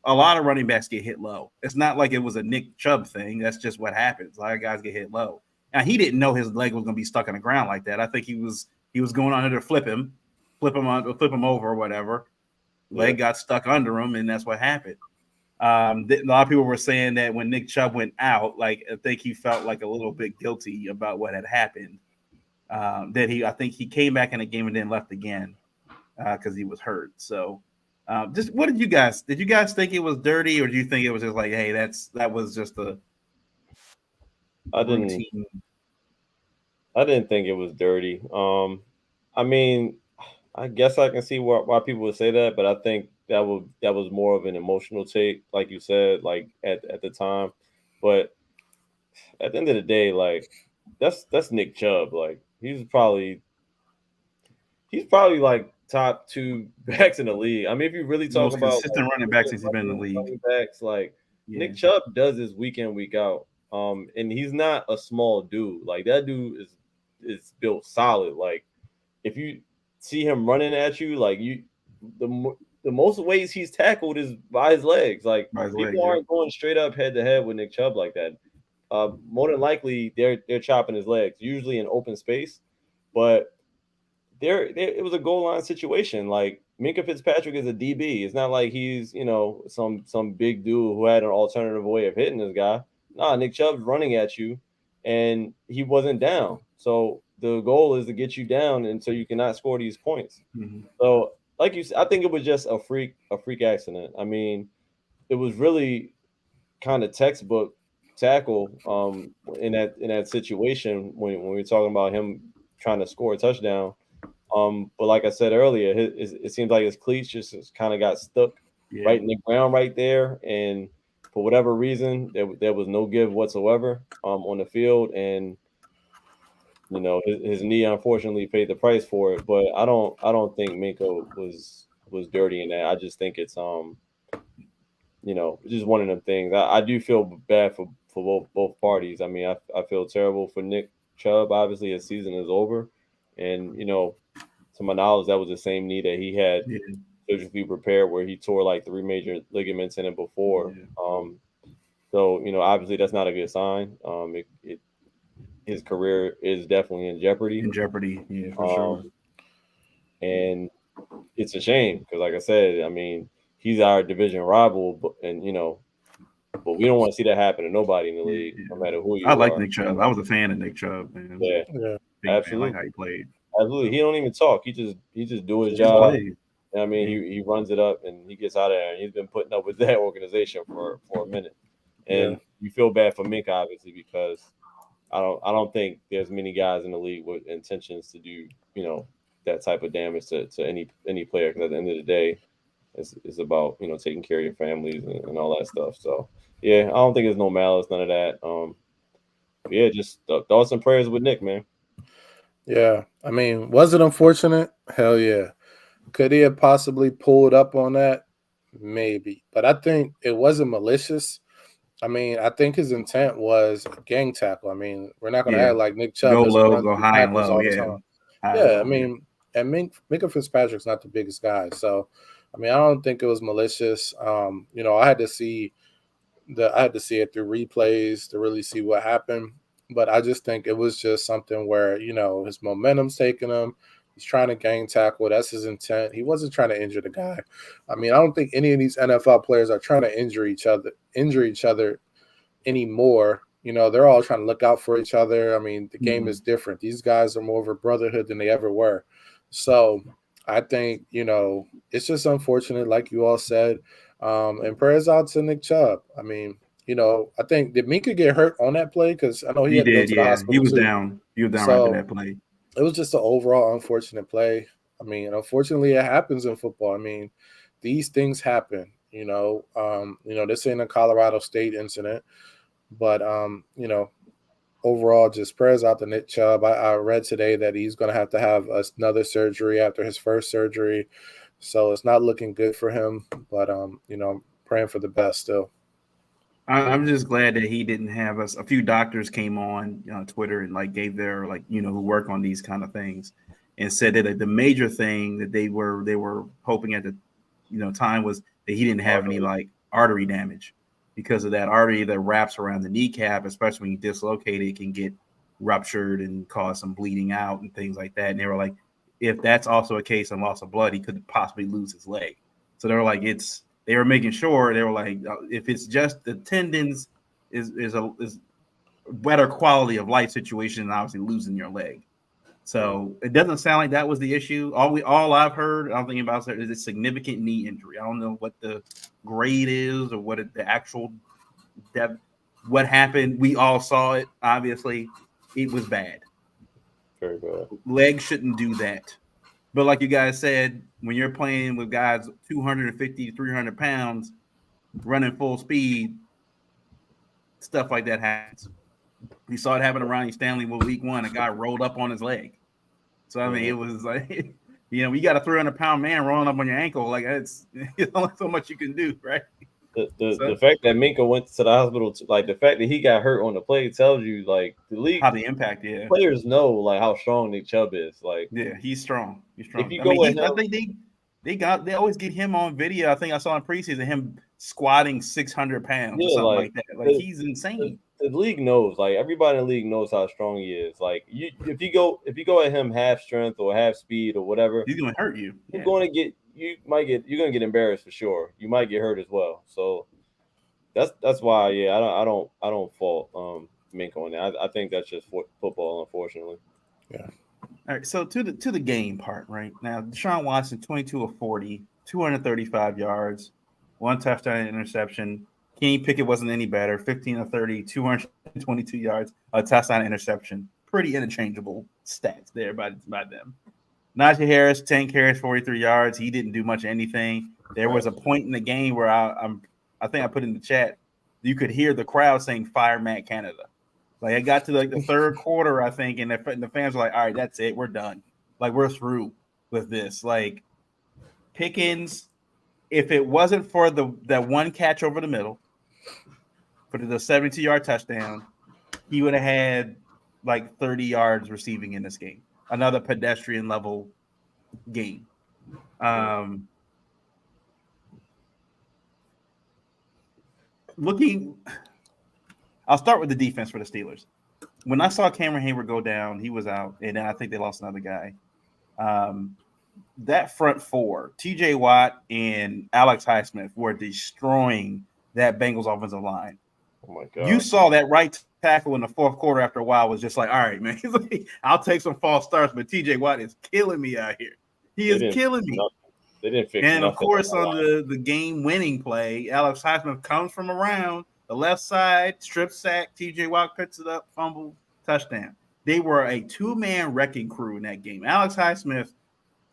a lot of running backs get hit low. It's not like it was a Nick Chubb thing. That's just what happens. A lot of guys get hit low. Now he didn't know his leg was going to be stuck in the ground like that. I think he was going under to flip him over or whatever. Leg got stuck under him, and that's what happened. A lot of people were saying that when Nick Chubb went out, like I think he felt like a little bit guilty about what had happened. I think he came back in the game and then left again because he was hurt. So, just what did you guys think it was dirty, or do you think it was just like, hey, that was just a routine? I didn't think it was dirty. I mean, I guess I can see why people would say that, but I think that was more of an emotional take, like you said, like at the time. But at the end of the day, like that's Nick Chubb. Like he's probably like top 2 backs in the league. I mean, if you really talk Most about consistent running back since he's been in the league. Running backs, like Yeah. Nick Chubb does this week in, week out. And he's not a small dude. Like that dude is built solid. Like if you see him running at you, like the most ways he's tackled is by his legs. Like people aren't going straight up head to head with Nick Chubb like that. More than likely they're chopping his legs, usually in open space. But it was a goal line situation. Like Minkah Fitzpatrick is a DB. It's not like he's some big dude who had an alternative way of hitting this guy. Nah, Nick Chubb's running at you, and he wasn't down. So the goal is to get you down, and so you cannot score these points. Mm-hmm. So, like you said, I think it was just a freak accident. I mean, it was really kind of textbook tackle in that situation when we're talking about him trying to score a touchdown. But like I said earlier, it seems like his cleats just kind of got stuck right in the ground right there, and for whatever reason, there was no give whatsoever on the field, and his knee unfortunately paid the price for it. But I don't think Minkah was dirty in that. I just think it's just one of them things. I do feel bad for both parties. I mean, I feel terrible for Nick Chubb. Obviously, his season is over, and to my knowledge, that was the same knee that he had surgically repaired, where he tore like 3 major ligaments in it before. So obviously that's not a good sign. His career is definitely in jeopardy. Yeah, for sure. And it's a shame because, like I said, I mean, he's our division rival, but we don't want to see that happen to nobody in the league, no matter who you are. I like Nick Chubb. I was a fan of Nick Chubb, man. Yeah, absolutely. Fan, like how he played. Absolutely, he don't even talk. He just do his job. I mean, he runs it up and he gets out of there. And he's been putting up with that organization for a minute. And you feel bad for Mink, obviously, because I don't think there's many guys in the league with intentions to do that type of damage to any player. Because at the end of the day, it's about taking care of your families and all that stuff. So yeah, I don't think there's no malice, none of that. Yeah, just thoughts and prayers with Nick, man. Yeah, I mean, was it unfortunate? Hell yeah. Could he have possibly pulled up on that? Maybe, but I think it wasn't malicious. I mean, I think his intent was gang tackle. I mean, we're not going to act like Nick Chubb go doesn't low, run go high and low, all the time. I mean, and Minkah Fitzpatrick's not the biggest guy, so I mean, I don't think it was malicious. I had to see it through replays to really see what happened, but I just think it was just something where his momentum's taking him. He's trying to gang tackle. That's his intent. He wasn't trying to injure the guy. I mean, I don't think any of these NFL players are trying to injure each other anymore. They're all trying to look out for each other. I mean, the game is different. These guys are more of a brotherhood than they ever were. So I think, it's just unfortunate, like you all said. And prayers out to Nick Chubb. I mean, I think, did Minkah get hurt on that play? Because I know he had to go to the hospital. He was down. He was down right after that play. It was just an overall unfortunate play. I mean, unfortunately, it happens in football. I mean, these things happen. This ain't a Colorado State incident, but overall, just prayers out to Nick Chubb. I read today that he's going to have another surgery after his first surgery, so it's not looking good for him. But praying for the best still. I'm just glad that he didn't have us. A few doctors came on Twitter and gave their who work on these kind of things, and said that the major thing that they were hoping at the time was that he didn't have any artery damage, because of that artery that wraps around the kneecap, especially when you dislocate it, can get ruptured and cause some bleeding out and things like that. And they were like, if that's also a case of loss of blood, he could possibly lose his leg. So they were like, it's they were making sure they were like, if it's just the tendons is better quality of life situation than obviously losing your leg. So it doesn't sound like that was the issue. All I've heard, I'm thinking about is a significant knee injury. I don't know what the grade is or what the actual depth. What happened? We all saw it. Obviously, it was bad. Very bad. Legs shouldn't do that. But like you guys said, when you're playing with guys 250, 300 pounds, running full speed, stuff like that happens. We saw it happen to Ronnie Stanley with week 1. A guy rolled up on his leg. So, I mean, it was like, you got a 300-pound man rolling up on your ankle. Like, it's only so much you can do, right? The fact that Minka went to the hospital, like the fact that he got hurt on the play tells you, like, the league, how the impact, players know, like, how strong Nick Chubb is. Like, yeah, he's strong. He's strong. If you go with him, I think they always get him on video. I think I saw in preseason him squatting 600 pounds or something like that. Like, he's insane. The league knows, like, everybody in the league knows how strong he is. Like, if you go at him half strength or half speed or whatever, he's gonna hurt you. You're gonna get embarrassed for sure. You might get hurt as well. So that's why, I don't fault Minka on that. I think that's just football, unfortunately. Yeah. All right, so to the game part, right now, Deshaun Watson, 22 of 40, 235 yards, 1 touchdown interception. Kenny Pickett wasn't any better, 15 of 30, 222 yards, a touchdown interception. Pretty interchangeable stats there by them. Najee Harris, 10 carries, 43 yards. He didn't do much of anything. There was a point in the game where I think I put in the chat, you could hear the crowd saying "Fire Matt Canada." Like, it got to like the third quarter, I think, and the fans were like, all right, that's it. We're done. Like, we're through with this. Like, Pickens, if it wasn't for that one catch over the middle, for the 72-yard touchdown, he would have had like 30 yards receiving in this game. Another pedestrian level game. I'll start with the defense for the Steelers. When I saw Cameron Hayward go down, he was out, and then I think they lost another guy. That front four, TJ Watt and Alex Highsmith, were destroying that Bengals offensive line. Oh my God. You saw that right tackle in the fourth quarter after a while was just like, all right, man. He's like, I'll take some false starts, but TJ Watt is killing me out here. He is killing me. They didn't fix And nothing. of course, on the game-winning play, Alex Highsmith comes from around the left side, strip sack, TJ Watt picks it up, fumble, touchdown. They were a two-man wrecking crew in that game. Alex Highsmith,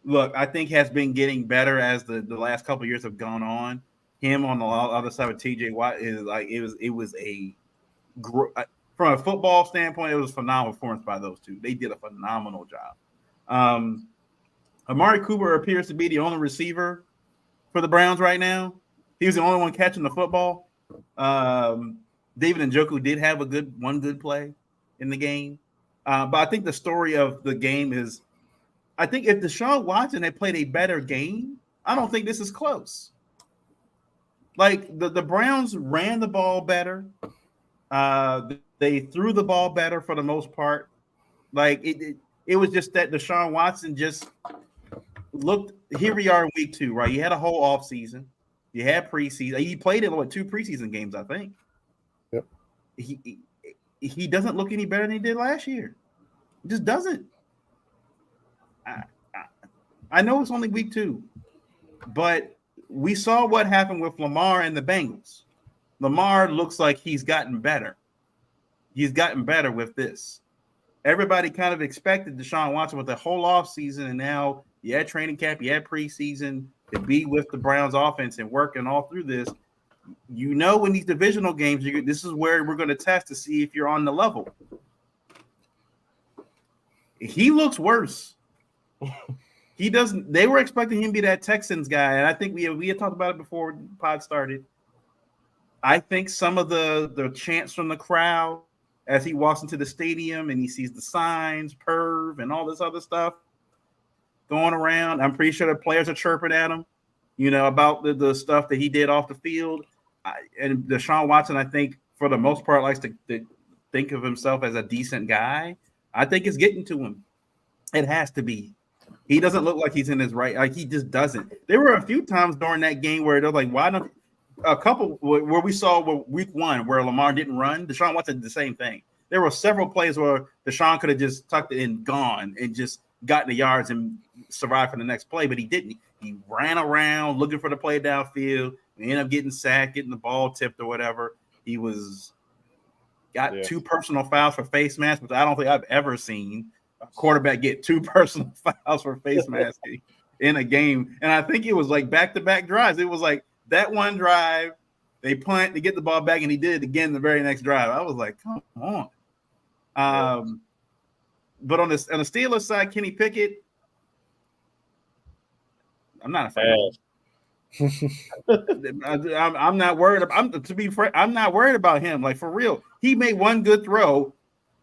look, I think has been getting better as the last couple of years have gone on. Him on the other side of TJ Watt is like it was from a football standpoint, it was a phenomenal performance by those two. They did a phenomenal job. Amari Cooper appears to be the only receiver for the Browns right now. He was the only one catching the football. David Njoku did have one good play in the game. But I think the story of the game is, I think if Deshaun Watson had played a better game, I don't think this is close. Like, the Browns ran the ball better. They threw the ball better for the most part. Like, it was just that Deshaun Watson just looked. Here we are in week 2, right? You had a whole off season. You had preseason. He played in 2 preseason games, I think. Yep. He doesn't look any better than he did last year. He just doesn't. I know it's only week 2, but we saw what happened with Lamar and the Bengals. Lamar looks like he's gotten better. He's gotten better with this. Everybody kind of expected Deshaun Watson with the whole offseason, and now you had training camp, you had preseason to be with the Browns offense and working all through this. You know, in these divisional games, this is where we're going to test to see if you're on the level. He looks worse. He doesn't. They were expecting him to be that Texans guy, and I think we had talked about it before the pod started. I think some of the chants from the crowd as he walks into the stadium and he sees the signs, perv, and all this other stuff going around. I'm pretty sure the players are chirping at him, about the stuff that he did off the field. And Deshaun Watson, I think, for the most part, likes to think of himself as a decent guy. I think it's getting to him. It has to be. He doesn't look like he's in his right. Like he just doesn't. There were a few times during that game where they're like, why don't a couple where we saw week 1 where Lamar didn't run. Deshaun Watson did the same thing. There were several plays where Deshaun could have just tucked it in, gone, and just gotten the yards and survived for the next play, but he didn't. He ran around looking for the play downfield. He ended up getting sacked, getting the ball tipped or whatever. He got 2 personal fouls for face masks, which I don't think I've ever seen a quarterback get 2 personal fouls for face masking in a game. And I think it was like back-to-back drives. It was like that one drive, they punt to get the ball back, and he did it again the very next drive. I was like, come on. But on the Steelers side, Kenny Pickett, I'm not a fan. I'm not worried about. To be frank, I'm not worried about him. Like for real, he made one good throw.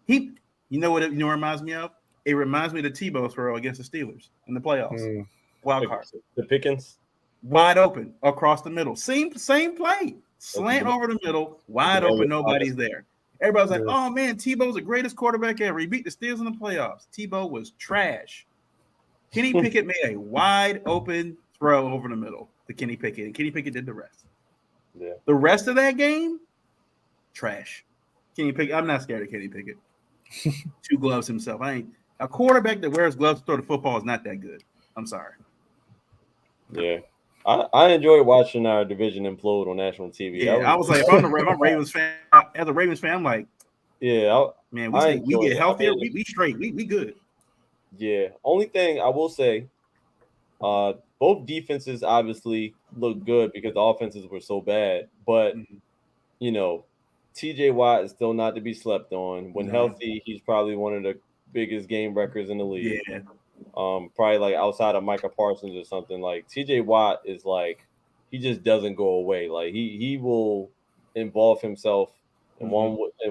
You know what it reminds me of? It reminds me of the Tebow throw against the Steelers in the playoffs. Wild card. The Pickens, wide open across the middle. Same play, slant over the middle, wide open. Nobody's there. Everybody's like, "Oh man, Tebow's the greatest quarterback ever. He beat the Steelers in the playoffs." Tebow was trash. Kenny Pickett made a wide open throw over the middle to Kenny Pickett, and Kenny Pickett did the rest. Yeah. The rest of that game, trash. Kenny Pickett. I'm not scared of Kenny Pickett. 2 gloves himself. A quarterback that wears gloves to throw the football is not that good. I'm sorry. Yeah. I enjoy watching our division implode on national TV. Yeah, I was like, if I'm a Ravens fan, as a Ravens fan, I'm like, yeah, man, we get healthier, we straight, we good. Yeah. Only thing I will say, both defenses obviously look good because the offenses were so bad, but you know, TJ Watt is still not to be slept on. When healthy, he's probably one of the biggest game records in the league. Yeah. Probably like outside of Micah Parsons or something. Like TJ Watt is like, he just doesn't go away. Like he will involve himself in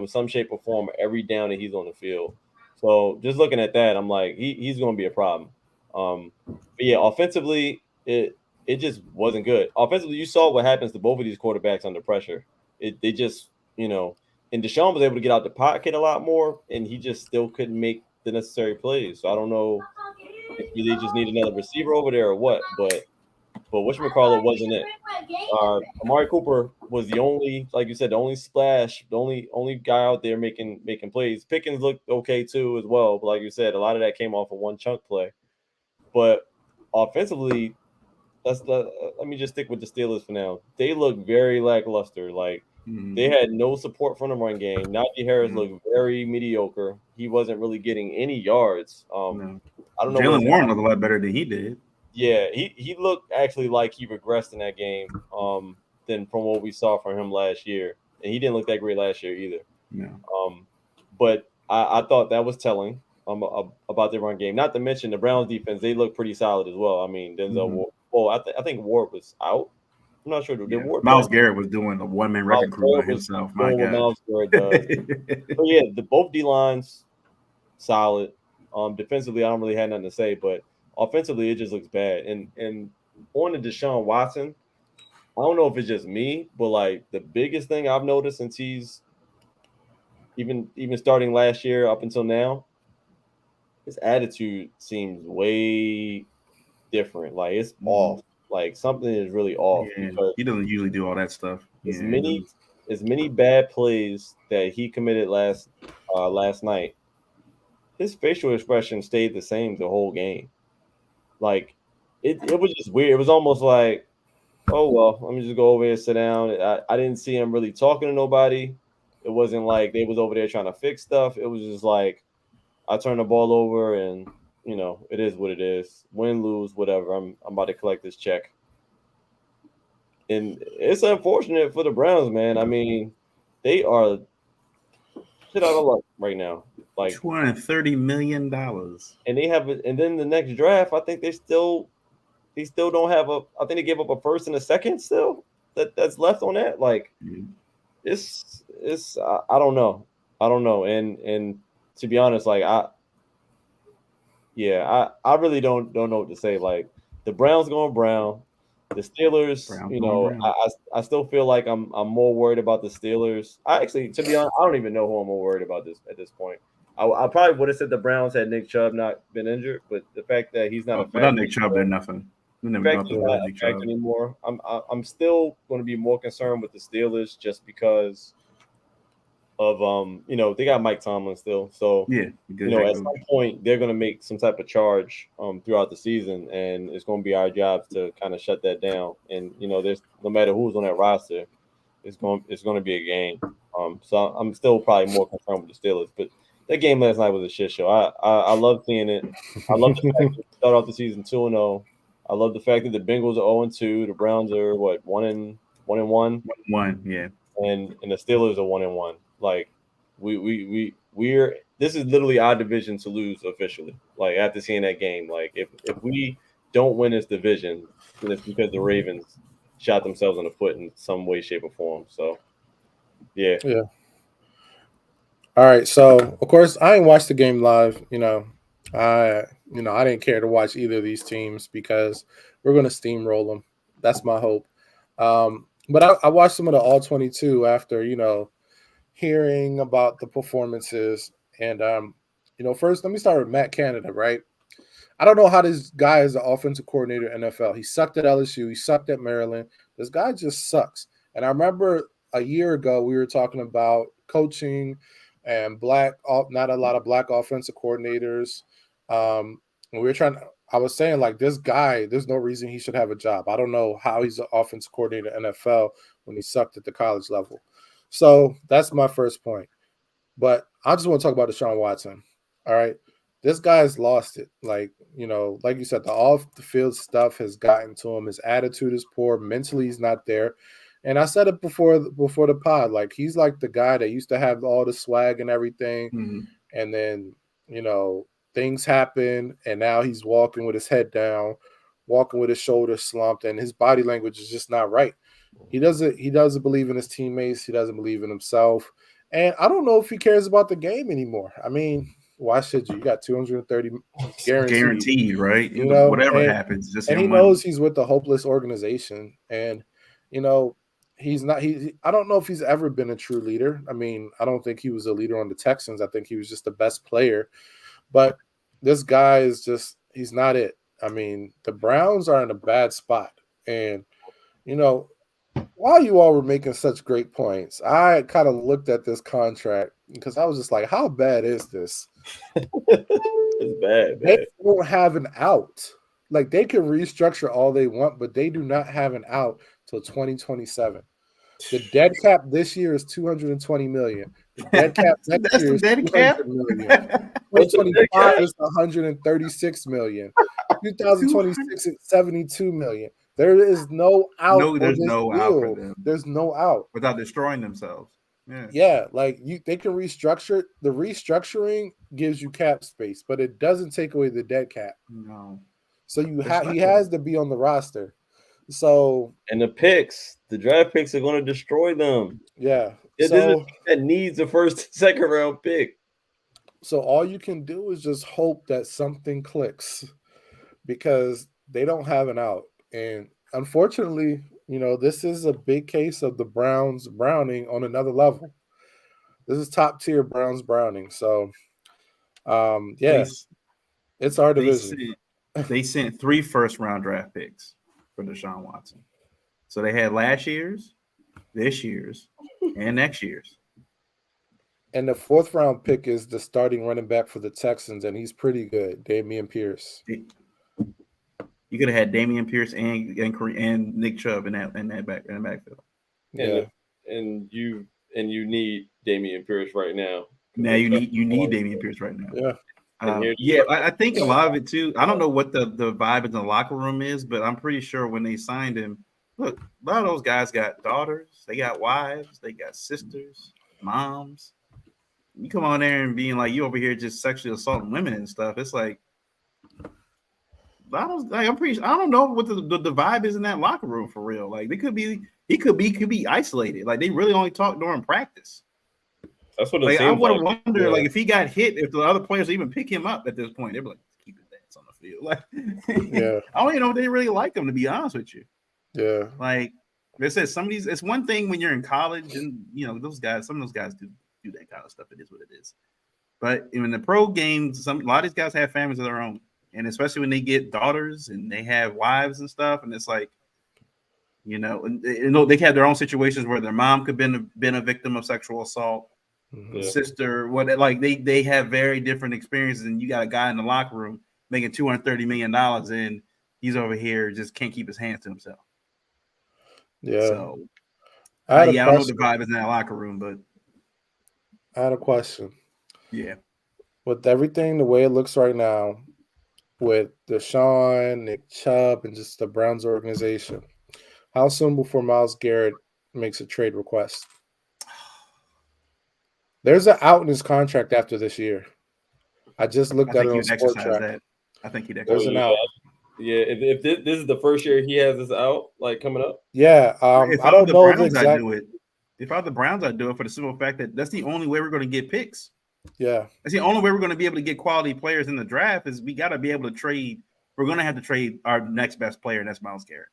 some shape or form every down that he's on the field. So just looking at that, I'm like, he's going to be a problem. But yeah, offensively, it just wasn't good. Offensively, you saw what happens to both of these quarterbacks under pressure. They just, and Deshaun was able to get out the pocket a lot more, and he just still couldn't make the necessary plays. So I don't know if they just need another receiver over there or what, but whatchamacallit wasn't it. Amari Cooper was the only, like you said, the only splash, the only guy out there making plays. Pickens looked okay too as well, but like you said, a lot of that came off of one chunk play. But offensively, let me just stick with the Steelers for now. They look very lackluster. Like they had no support from the run game. Najee Harris looked very mediocre. He wasn't really getting any yards. I don't know. Jalen Warren looked a lot better than he did. Yeah, he looked actually like he regressed in that game than from what we saw from him last year. And he didn't look that great last year either. No. But I thought that was telling about the run game. Not to mention the Browns defense, they look pretty solid as well. I mean, Denzel I think Ward was out. I'm not sure. Did Ward Miles Garrett was doing a one-man wrecking crew by himself. My God. Miles Garrett does. But yeah, both D-lines solid. Defensively, I don't really have nothing to say, but offensively, it just looks bad. And on to Deshaun Watson, I don't know if it's just me, but like the biggest thing I've noticed since he's even starting last year up until now, his attitude seems way different. Like it's off. Like something is really off. Yeah, because he doesn't usually do all that stuff. As many bad plays that he committed last night, his facial expression stayed the same the whole game. Like it was just weird. It was almost like, oh well, let me just go over here and sit down. I didn't see him really talking to nobody. It wasn't like they was over there trying to fix stuff. It was just like I turned the ball over and it is what it is. Win, lose, whatever. I'm about to collect this check. And it's unfortunate for the Browns, man. I mean, they are shit out of luck right now. Like $230 million. And they have it, and then the next draft, I think they still don't have I think they gave up a first and a second still that's left on that. Like it's I don't know. And to be honest, like I really don't know what to say. Like the Browns going brown, the Steelers, I still feel like I'm more worried about the Steelers. To be honest, I don't even know who I'm more worried about at this point. I probably would have said the Browns had Nick Chubb not been injured, but the fact that he's not a Without factor Nick Chubb, they're nothing. We the never do fact nothing he's not without a Nick factor Chubb. anymore, I'm still going to be more concerned with the Steelers just because of they got Mike Tomlin still, so Yeah, good head at coach. some point they're going to make some type of charge throughout the season, and it's going to be our job to kind of shut that down. And there's no matter who's on that roster, it's going to be a game. So I'm still probably more concerned with the Steelers, but that game last night was a shit show. I love seeing it. I love the fact that we start off the season 2-0. I love the fact that the Bengals are 0-2. The Browns are what 1-1, Yeah. and the Steelers are 1-1. Like we're this is literally our division to lose officially. Like after seeing that game, like if we don't win this division, then it's because the Ravens shot themselves in the foot in some way, shape, or form. So yeah. Yeah. All right. So of course I ain't watched the game live. I didn't care to watch either of these teams because we're gonna steamroll them. That's my hope. But I watched some of the all 22 after hearing about the performances. And first let me start with Matt Canada. Right. I don't know how this guy is the offensive coordinator in NFL. He sucked at LSU. He sucked at Maryland. This guy just sucks. And I remember a year ago we were talking about coaching and not a lot of black offensive coordinators. And we were trying. I was saying like this guy, there's no reason he should have a job. I don't know how he's an offensive coordinator in NFL when he sucked at the college level. So that's my first point. But I just want to talk about Deshaun Watson. All right. This guy's lost it. Like you said, the off the field stuff has gotten to him. His attitude is poor. Mentally, he's not there. And I said it before the pod. Like he's like the guy that used to have all the swag and everything. Mm-hmm. And then, things happen and now he's walking with his head down, walking with his shoulders slumped, and his body language is just not right. He doesn't believe in his teammates. He doesn't believe in himself. And I don't know if he cares about the game anymore. I mean, why should you? You got 230 guaranteed, right? Whatever happens, just and your he money. knows he's with a hopeless organization. And he's not. I don't know if he's ever been a true leader. I mean, I don't think he was a leader on the Texans. I think he was just the best player. But this guy is he's not it. I mean, the Browns are in a bad spot. And while you all were making such great points, I kind of looked at this contract because I was just like, how bad is this? It's bad. They don't have an out. Like they can restructure all they want, but they do not have an out till 2027. The dead cap this year is 220 million. The dead cap next year is 200 million. 2025 is 136 million. 2026 is 72 million. There is no out. No, there's no out for them. There's no out without destroying themselves. Yeah, like they can restructure. The restructuring gives you cap space, but it doesn't take away the dead cap. No. So he has to be on the roster. So and the draft picks are going to destroy them. Yeah. So that needs a first, second round pick. So all you can do is just hope that something clicks because they don't have an out. And unfortunately, this is a big case of the Browns browning on another level. This is top tier Browns browning. So, it's our division. They sent 3 first-round draft picks for Deshaun Watson. So they had last year's, this year's, and next year's. And the 4th round pick is the starting running back for the Texans, and he's pretty good, Dameon Pierce. You could have had Dameon Pierce and Nick Chubb in that backfield. Yeah, and you need Dameon Pierce right now. Now you need Dameon Pierce right now. Yeah. I think a lot of it too. I don't know what the vibe in the locker room is, but I'm pretty sure when they signed him, look, a lot of those guys got daughters, they got wives, they got sisters, moms. You come on there and being like you over here just sexually assaulting women and stuff. It's like I don't know what the vibe is in that locker room for real. Like he could be isolated. Like they really only talk during practice. That's what it seems I would like. wonder, like, if he got hit, if the other players even pick him up at this point, they'd be like, keep his ass on the field. Like, I don't even know if they really like him, to be honest with you. Yeah. Like, they said it's one thing when you're in college and, some of those guys do that kind of stuff. It is what it is. But in the pro games, a lot of these guys have families of their own, and especially when they get daughters and they have wives and stuff, and it's like, you know, they have their own situations where their mom could been a victim of sexual assault, sister, they have very different experiences, and you got a guy in the locker room making $230 million, and he's over here just can't keep his hands to himself. Yeah. So, I don't know what the vibe is in that locker room, but I had a question. Yeah. With everything the way it looks right now, with Deshaun, Nick Chubb, and just the Browns organization, how soon before Myles Garrett makes a trade request? There's an out in his contract after this year. I just looked at it on Sport Track. I think he'd There's an out. Yeah, if this is the first year he has this out, like coming up. Yeah, I don't know the exact. If I were the Browns, I'd do it for the simple fact that that's the only way we're going to get picks. Yeah, that's the only way we're going to be able to get quality players in the draft is we got to be able to trade. We're going to have to trade our next best player, and that's Myles Garrett.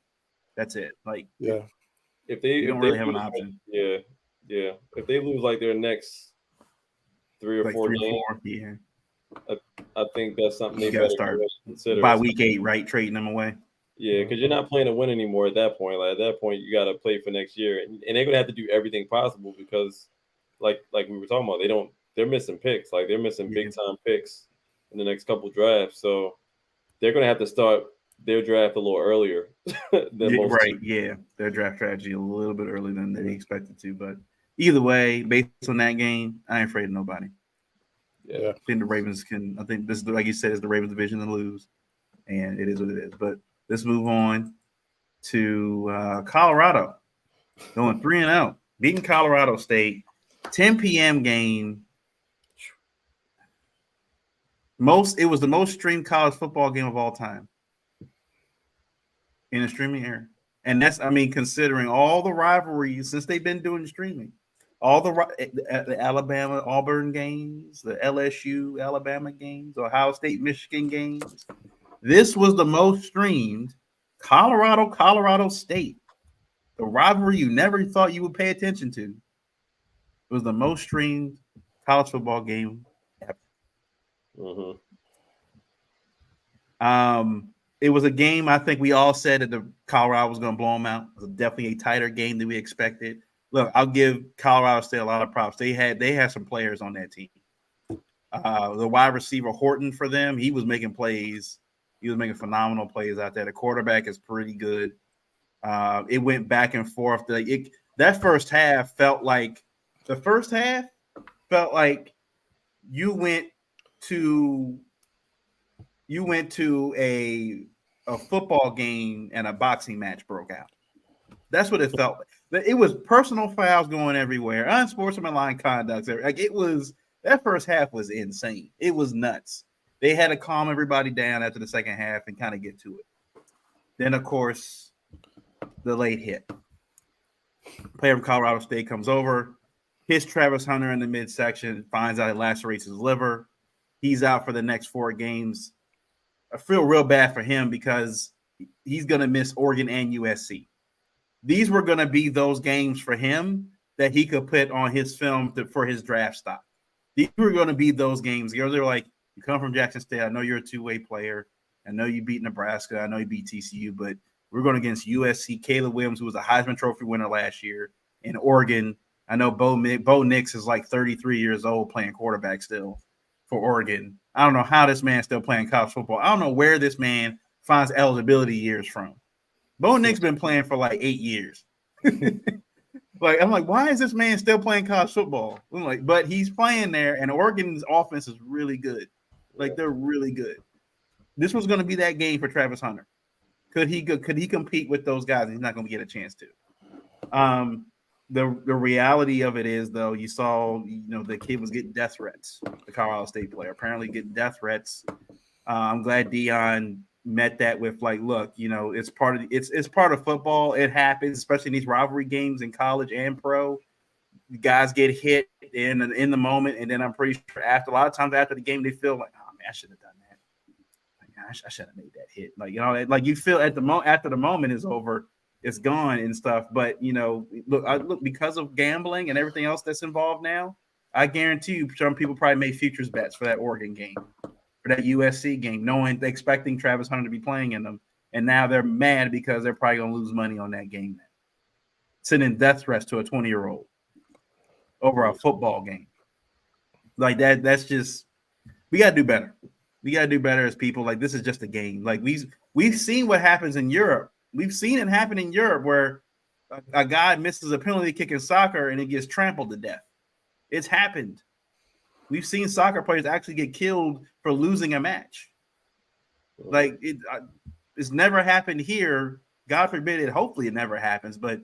That's it. Like, yeah, if they don't really have an option. Yeah. If they lose like their next 3 or 4 games, I think that's something they better start consider by week 8, right? Trading them away. Yeah, because you're not playing to win anymore at that point. Like at that point, you got to play for next year, and they're gonna have to do everything possible because, like we were talking about, they're missing picks. Like they're missing big time picks in the next couple drafts, so they're gonna have to start their draft a little earlier than most. Right? Yeah, their draft strategy a little bit earlier than they expected to, but either way, based on that game, I ain't afraid of nobody. Yeah, I think the Ravens can. I think this, like you said, is the Ravens division to lose, and it is what it is. But let's move on to Colorado, going 3-0, beating Colorado State, 10 p.m. game. It was the most streamed college football game of all time in a streaming era, and that's, considering all the rivalries since they've been doing streaming. All the Alabama Auburn games, the LSU Alabama games, Ohio State Michigan games. This was the most streamed. Colorado State, the rivalry you never thought you would pay attention to. It was the most streamed college football game ever. It was a game I think we all said that the Colorado was going to blow them out. It was definitely a tighter game than we expected. Look, I'll give Colorado State a lot of props. They had some players on that team. The wide receiver Horton for them, he was making plays. He was making phenomenal plays out there. The quarterback is pretty good. It went back and forth. That first half felt like you went to a football game and a boxing match broke out. That's what it felt like. It was personal fouls going everywhere, unsportsmanlike conduct. Like that first half was insane. It was nuts. They had to calm everybody down after the second half and kind of get to it. Then, of course, the late hit. Player from Colorado State comes over, hits Travis Hunter in the midsection, finds out it lacerates his liver. He's out for the next 4 games. I feel real bad for him because he's going to miss Oregon and USC. These were going to be those games for him that he could put on his film for his draft stock. These were going to be those games. They were like, you come from Jackson State. I know you're a two-way player. I know you beat Nebraska. I know you beat TCU, but we're going against USC. Caleb Williams, who was a Heisman Trophy winner last year, in Oregon. I know Bo Nix is like 33 years old playing quarterback still for Oregon. I don't know how this man's still playing college football. I don't know where this man finds eligibility years from. Bo Nix been playing for like 8 years. I'm like, why is this man still playing college football? I'm like, but he's playing there, and Oregon's offense is really good. Like, they're really good. This was going to be that game for Travis Hunter. Could he compete with those guys? He's not going to get a chance to. The reality of it is, though, you saw, the kid was getting death threats. The Colorado State player apparently getting death threats. I'm glad Deion met that with look, it's part of football. It happens, especially in these rivalry games in college and pro. Guys get hit in the moment, and then I'm pretty sure a lot of times after the game they feel like, oh man, I should have done that. I should have made that hit. You feel after the moment is over, it's gone and stuff. But look, because of gambling and everything else that's involved now, I guarantee you, some people probably made futures bets for that Oregon game, for that USC game, expecting Travis Hunter to be playing in them, and now they're mad because they're probably going to lose money on that game. Sending death threats to a 20-year-old over a football game like that. That's just, we got to do better. We got to do better as people. Like, this is just a game. Like, we've seen what happens in Europe. We've seen it happen in Europe where a guy misses a penalty kick in soccer and it gets trampled to death. It's happened. We've seen soccer players actually get killed for losing a match. Like, it's never happened here. God forbid it. Hopefully it never happens. But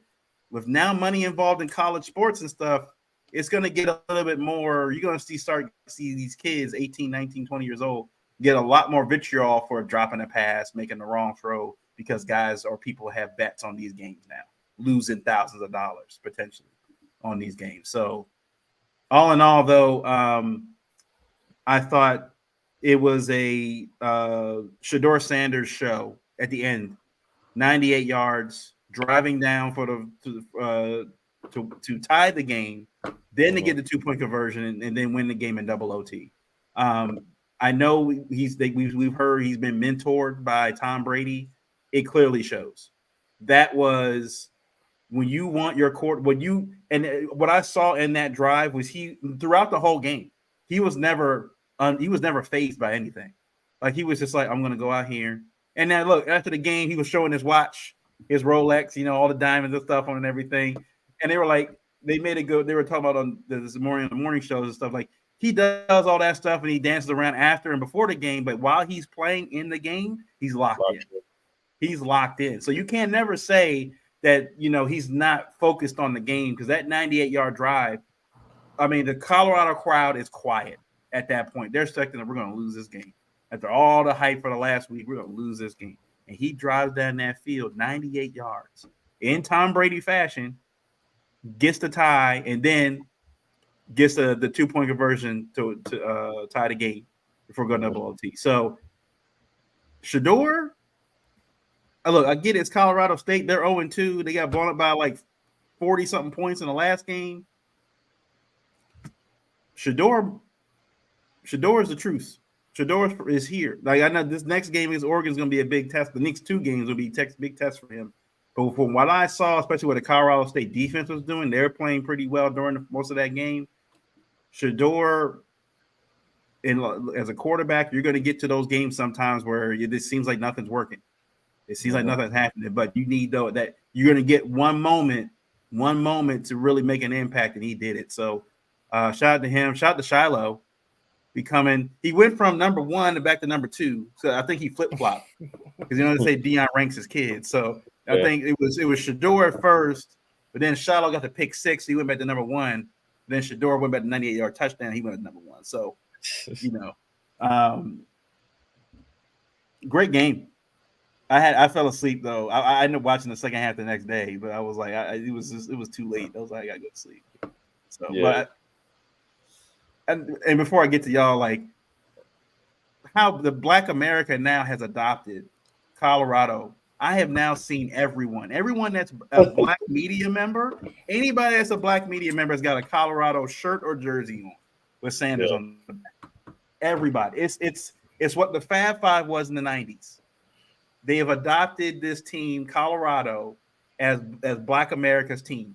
with now money involved in college sports and stuff, it's going to get a little bit more. You're going to start see these kids, 18, 19, 20 years old, get a lot more vitriol for dropping a pass, making the wrong throw, because guys or people have bets on these games now, losing thousands of dollars potentially on these games. So all in all, though, I thought it was a Shedeur Sanders show at the end. 98 yards, driving down for to tie the game, then to get the 2-point conversion, and then win the game in double OT. I know we've heard he's been mentored by Tom Brady. It clearly shows. That was when you want your court. What I saw in that drive was he throughout the whole game, he was never fazed by anything. Like, he was just like, I'm going to go out here. And now look, after the game, he was showing his watch, his Rolex, all the diamonds and stuff on and everything. And they were like, they made it go. They were talking about on the morning shows and stuff, like, he does all that stuff and he dances around after and before the game. But while he's playing in the game, he's locked in. He's locked in. So you can never say that, he's not focused on the game, because that 98-yard drive, I mean, the Colorado crowd is quiet at that point. They're expecting that we're going to lose this game. After all the hype for the last week, we're going to lose this game. And he drives down that field 98 yards in Tom Brady fashion, gets the tie, and then gets the 2-point conversion to tie the game before going double OT. So, Shedeur, look, I get it. It's Colorado State. They're 0-2. They got blown up by like 40-something points in the last game. Shedeur is the truth. Shedeur is here. Like, I know this next game against Oregon is going to be a big test. The next 2 games will be big test for him. But from what I saw, especially what the Colorado State defense was doing, they're playing pretty well during most of that game. Shedeur, as a quarterback, you're going to get to those games sometimes where it seems like nothing's working. It seems like nothing's happening. But you need, though, that you're going to get one moment to really make an impact, and he did it. So shout out to him. Shout out to Shiloh. He went from number 1 to back to number 2. So I think he flip-flopped, because they say Deion ranks his kids. So I think it was Shedeur at first, but then Shiloh got the pick 6. He went back to number 1. Then Shedeur went back to 98-yard touchdown. He went to number 1. So, great game. I fell asleep though. I ended up watching the second half the next day, but I was like, it was too late. I was like, I gotta go to sleep. So, but. And before I get to y'all, like, how the Black America now has adopted Colorado. I have now seen everyone that's a Black media member, anybody that's a Black media member has got a Colorado shirt or jersey on with Sanders on the back. Everybody. It's what the Fab Five was in the 90s. They have adopted this team, Colorado, as Black America's team.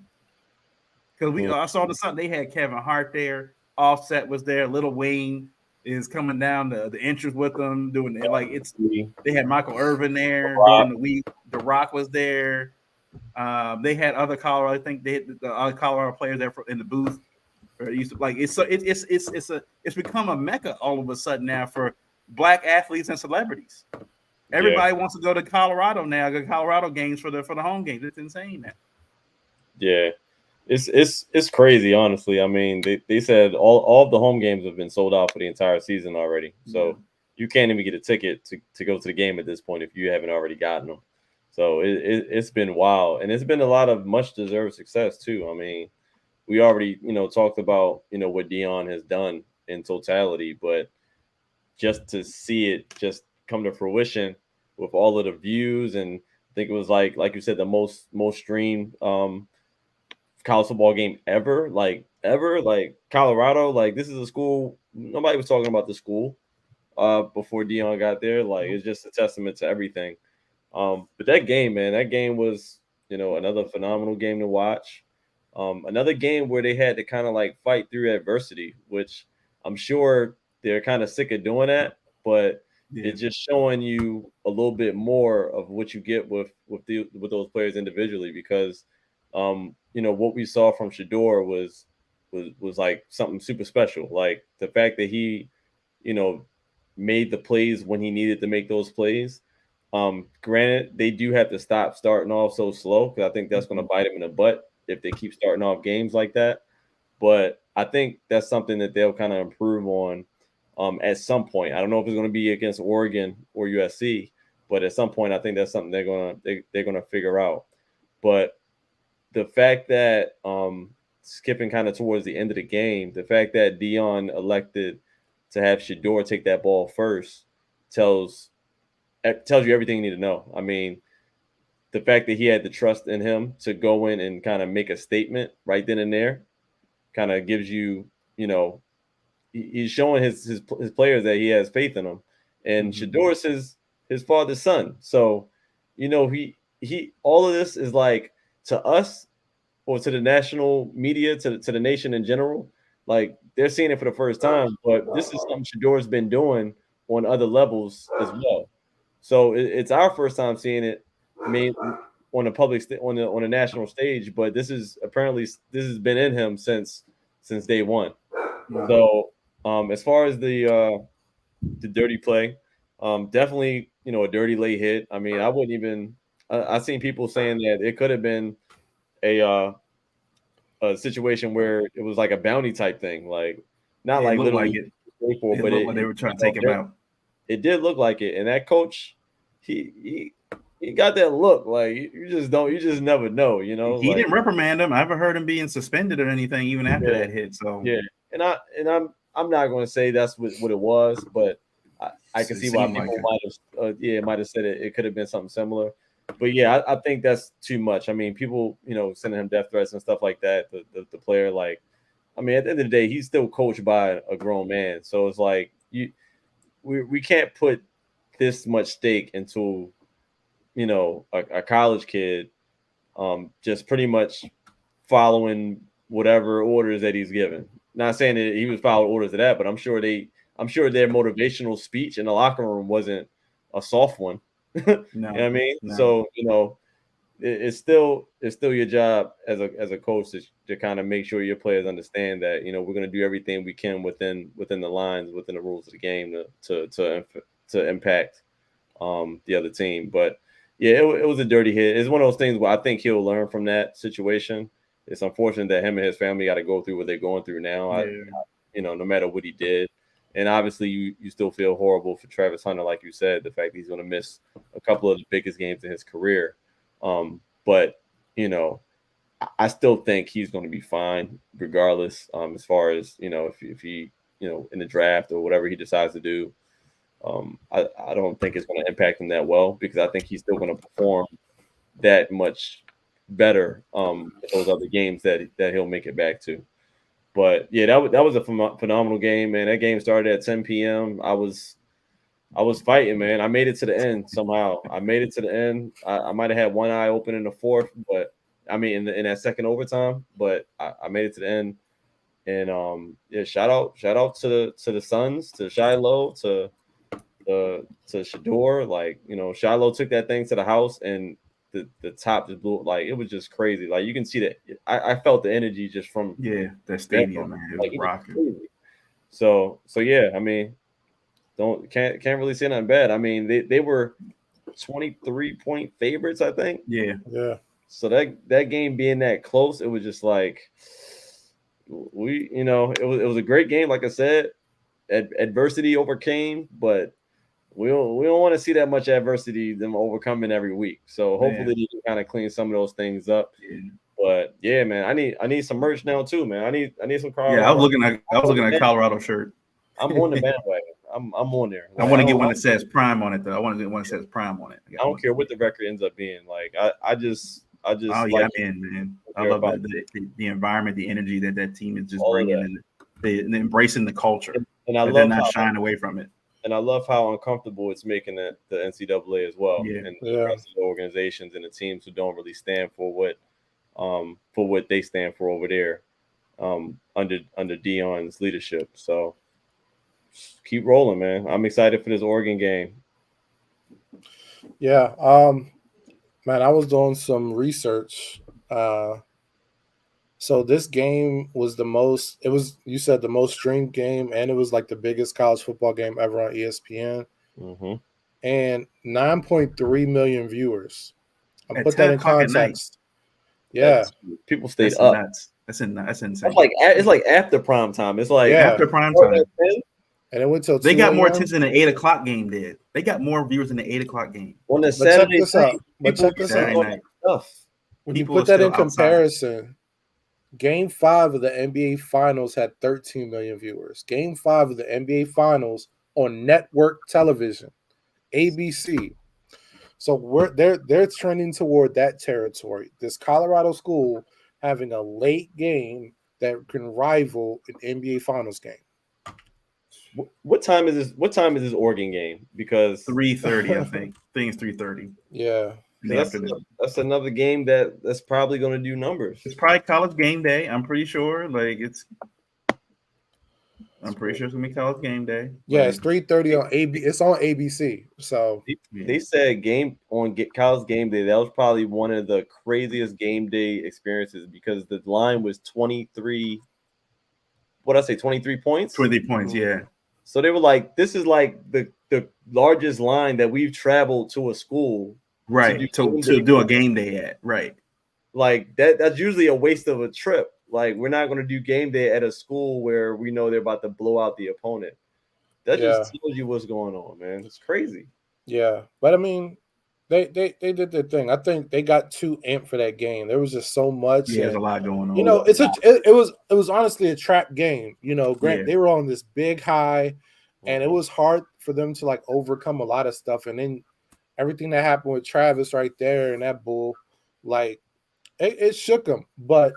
Because I saw they had Kevin Hart there. Offset was there. Lil Wayne is coming down the entrance with them, doing it like it's. They had Michael Irvin there during the week. The Rock was there. They had other Colorado. I think they had the other Colorado players there in the booth. It's become a mecca all of a sudden now for Black athletes and celebrities. Everybody wants to go to Colorado now. Go to Colorado games for the home games. It's insane now. Yeah. It's crazy, honestly. I mean, they said all of the home games have been sold out for the entire season already. So you can't even get a ticket to go to the game at this point if you haven't already gotten them. So it's been wild. And it's been a lot of much deserved success too. I mean, we already, talked about, what Deion has done in totality, but just to see it just come to fruition with all of the views, and I think it was like you said, the most streamed college football game ever. Like, ever. Like Colorado, like this is a school. Nobody was talking about the school before Dion got there. Like it's just a testament to everything. But that game, man, that game was, another phenomenal game to watch. Another game where they had to kind of like fight through adversity, which I'm sure they're kind of sick of doing that, but it's just showing you a little bit more of what you get with those players individually, because what we saw from Shador was like something super special. Like the fact that he, you know, made the plays when he needed to make those plays. Granted, they do have to stop starting off so slow, because I think that's going to bite them in the butt if they keep starting off games like that. But I think that's something that they'll kind of improve on at some point. I don't know if it's going to be against Oregon or USC, but at some point, I think that's something they're gonna figure out. But the fact that skipping kind of towards the end of the game, the fact that Dion elected to have Shador take that ball first tells you everything you need to know. I mean, the fact that he had the trust in him to go in and kind of make a statement right then and there kind of gives you, he's showing his players that he has faith in them. And Shador's his father's son. So, he all of this is like, to us, or to the national media, to the nation in general, like they're seeing it for the first time. But this is something Shador's been doing on other levels as well. So it's our first time seeing it. I mean, on a on a national stage, but this has been in him since day one. So as far as the dirty play, definitely a dirty late hit. I mean, I wouldn't even. I've seen people saying that it could have been a situation where it was like a bounty type thing, like not like literally, like it but looked like they were trying to take him out. It did look like it, and that coach, he got that look. Like you just never know, He like, didn't reprimand him. I haven't heard him being suspended or anything even after that hit. So and I'm not going to say that's what it was, but I can see why people might have said it could have been something similar. But yeah, I think that's too much. I mean, people, sending him death threats and stuff like that. The player, like, I mean, at the end of the day, he's still coached by a grown man. So it's like we can't put this much stake into, a college kid, just pretty much following whatever orders that he's given. Not saying that he was following orders of that, but I'm sure their motivational speech in the locker room wasn't a soft one. No, you know what I mean? No. So, it's still your job as a coach to kind of make sure your players understand that, we're going to do everything we can within the lines, within the rules of the game to impact the other team. But yeah, it was a dirty hit. It's one of those things where I think he'll learn from that situation. It's unfortunate that him and his family got to go through what they're going through now. No matter what he did. And obviously, you still feel horrible for Travis Hunter, like you said, the fact that he's going to miss a couple of the biggest games in his career. But I still think he's going to be fine regardless. As far as if he in the draft or whatever he decides to do, I don't think it's going to impact him that well, because I think he's still going to perform that much better in those other games that he'll make it back to. But yeah, that was a phenomenal game, man. That game started at 10 p.m. I was fighting, man. I made it to the end somehow. I made it to the end. I might have had one eye open in the fourth, but I mean in that second overtime. But I made it to the end. And yeah, shout out to the Suns, to Shiloh, to Shador. Like, Shiloh took that thing to the house, and the top just blew. Like, it was just crazy. Like, you can see that. I felt the energy just from that stadium, man. It was rocking. So yeah, I mean, can't really say nothing bad. I mean, they were 23-point favorites, I think. Yeah. So that game being that close, it was just like it was a great game. Like I said, adversity overcame, but we don't want to see that much adversity them overcoming every week. So hopefully they can kind of clean some of those things up. Yeah. But yeah, man, I need some merch now too, man. I need some Colorado. Yeah, I was looking at a Colorado shirt. I'm on the bandwagon. I'm on there. Like, I want to get one that says Prime on it, though. I want to get one that says Prime on it. I don't care what the record ends up being. Like, I just I just Oh yeah, man. I care love about the environment, the energy that team is just all of bringing, that. and and embracing the culture. And I That they're love not how shying away from it. uncomfortable it's making the NCAA as well, Yeah. and the rest of the organizations and the teams who don't really stand for what they stand for over there, under Dion's leadership. So keep rolling, man. I'm excited for this Oregon game. Yeah. Man, I was doing some research. So this game was you said the most streamed game, and it was like the biggest college football game ever on ESPN. Mm-hmm. And 9.3 million viewers. I'll At put 10 that in o'clock at night. context. Yeah. People stayed That's up. nuts. That's insane. That's like it's like after prime time. It's like After prime time. And it went till 2 They got more a.m. attention than the 8 o'clock game did. They got more viewers than the 8 o'clock game. On the But Saturday check this night, out. But check this out. Saturday night. Stuff. When you People put are that in still outside. comparison, Game 5 of the NBA Finals had 13 million viewers. Game 5 of the NBA Finals on network television, ABC. So they're trending toward that territory. This Colorado school having a late game that can rival an NBA Finals game. What time is this? What time is this Oregon game? Because 3:30, I think. I think it's 3:30. Yeah. That's another game that's probably going to do numbers. It's probably college game day. I'm pretty sure. I'm pretty sure it's gonna be college game day. Yeah, it's 3:30 on AB. It's on ABC. So they said college game day. That was probably one of the craziest game day experiences because the line was 23. What did I say? 23 points. 20 points. Yeah. So they were like, "This is like the largest line that we've traveled to a school." Right. To do a game day at. Right. Like that's usually a waste of a trip. Like we're not going to do game day at a school where we know they're about to blow out the opponent. That just tells you what's going on, man. It's crazy. Yeah, but I mean, they did their thing. I think they got too amped for that game. There was just so much. Yeah, there's a lot going on. You know, it was honestly a trap game. You know, they were on this big high, and it was hard for them to like overcome a lot of stuff. And then everything that happened with Travis right there and that bull, like it shook them. But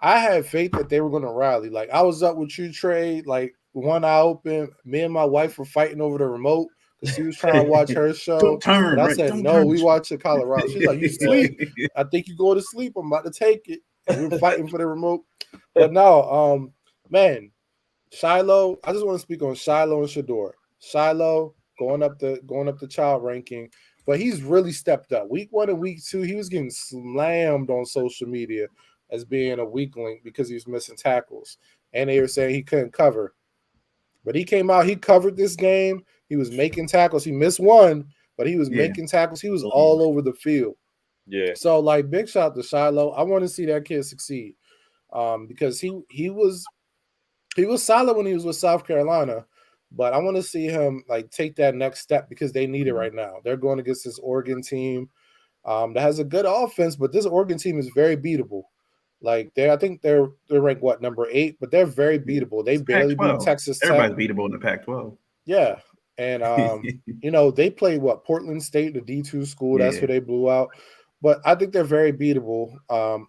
I had faith that they were going to rally. Like I was up with you, Trey. Like one eye open. Me and my wife were fighting over the remote because she was trying to watch her show. But I said, no, we watch the Colorado. She's like, you sleep? I think you go to sleep. I'm about to take it. And we were fighting for the remote. But no, man, Shiloh. I just want to speak on Shiloh and Shador. Shiloh going up the child ranking, but he's really stepped up. Week 1 and week 2, he was getting slammed on social media as being a weakling because he was missing tackles. And they were saying he couldn't cover. But he came out, he covered this game. He was making tackles. He missed one, but he was making tackles. He was all over the field. Yeah. So, like, big shout out to Shiloh. I want to see that kid succeed because he was solid when he was with South Carolina, but I want to see him, like, take that next step because they need it right now. They're going against this Oregon team that has a good offense, but this Oregon team is very beatable. Like I think they're ranked number 8, but they're very beatable. They barely beat Texas Tech. Everybody's beatable in the Pac-12. Yeah, and you know they played Portland State, the D2 school. That's who they blew out. But I think they're very beatable.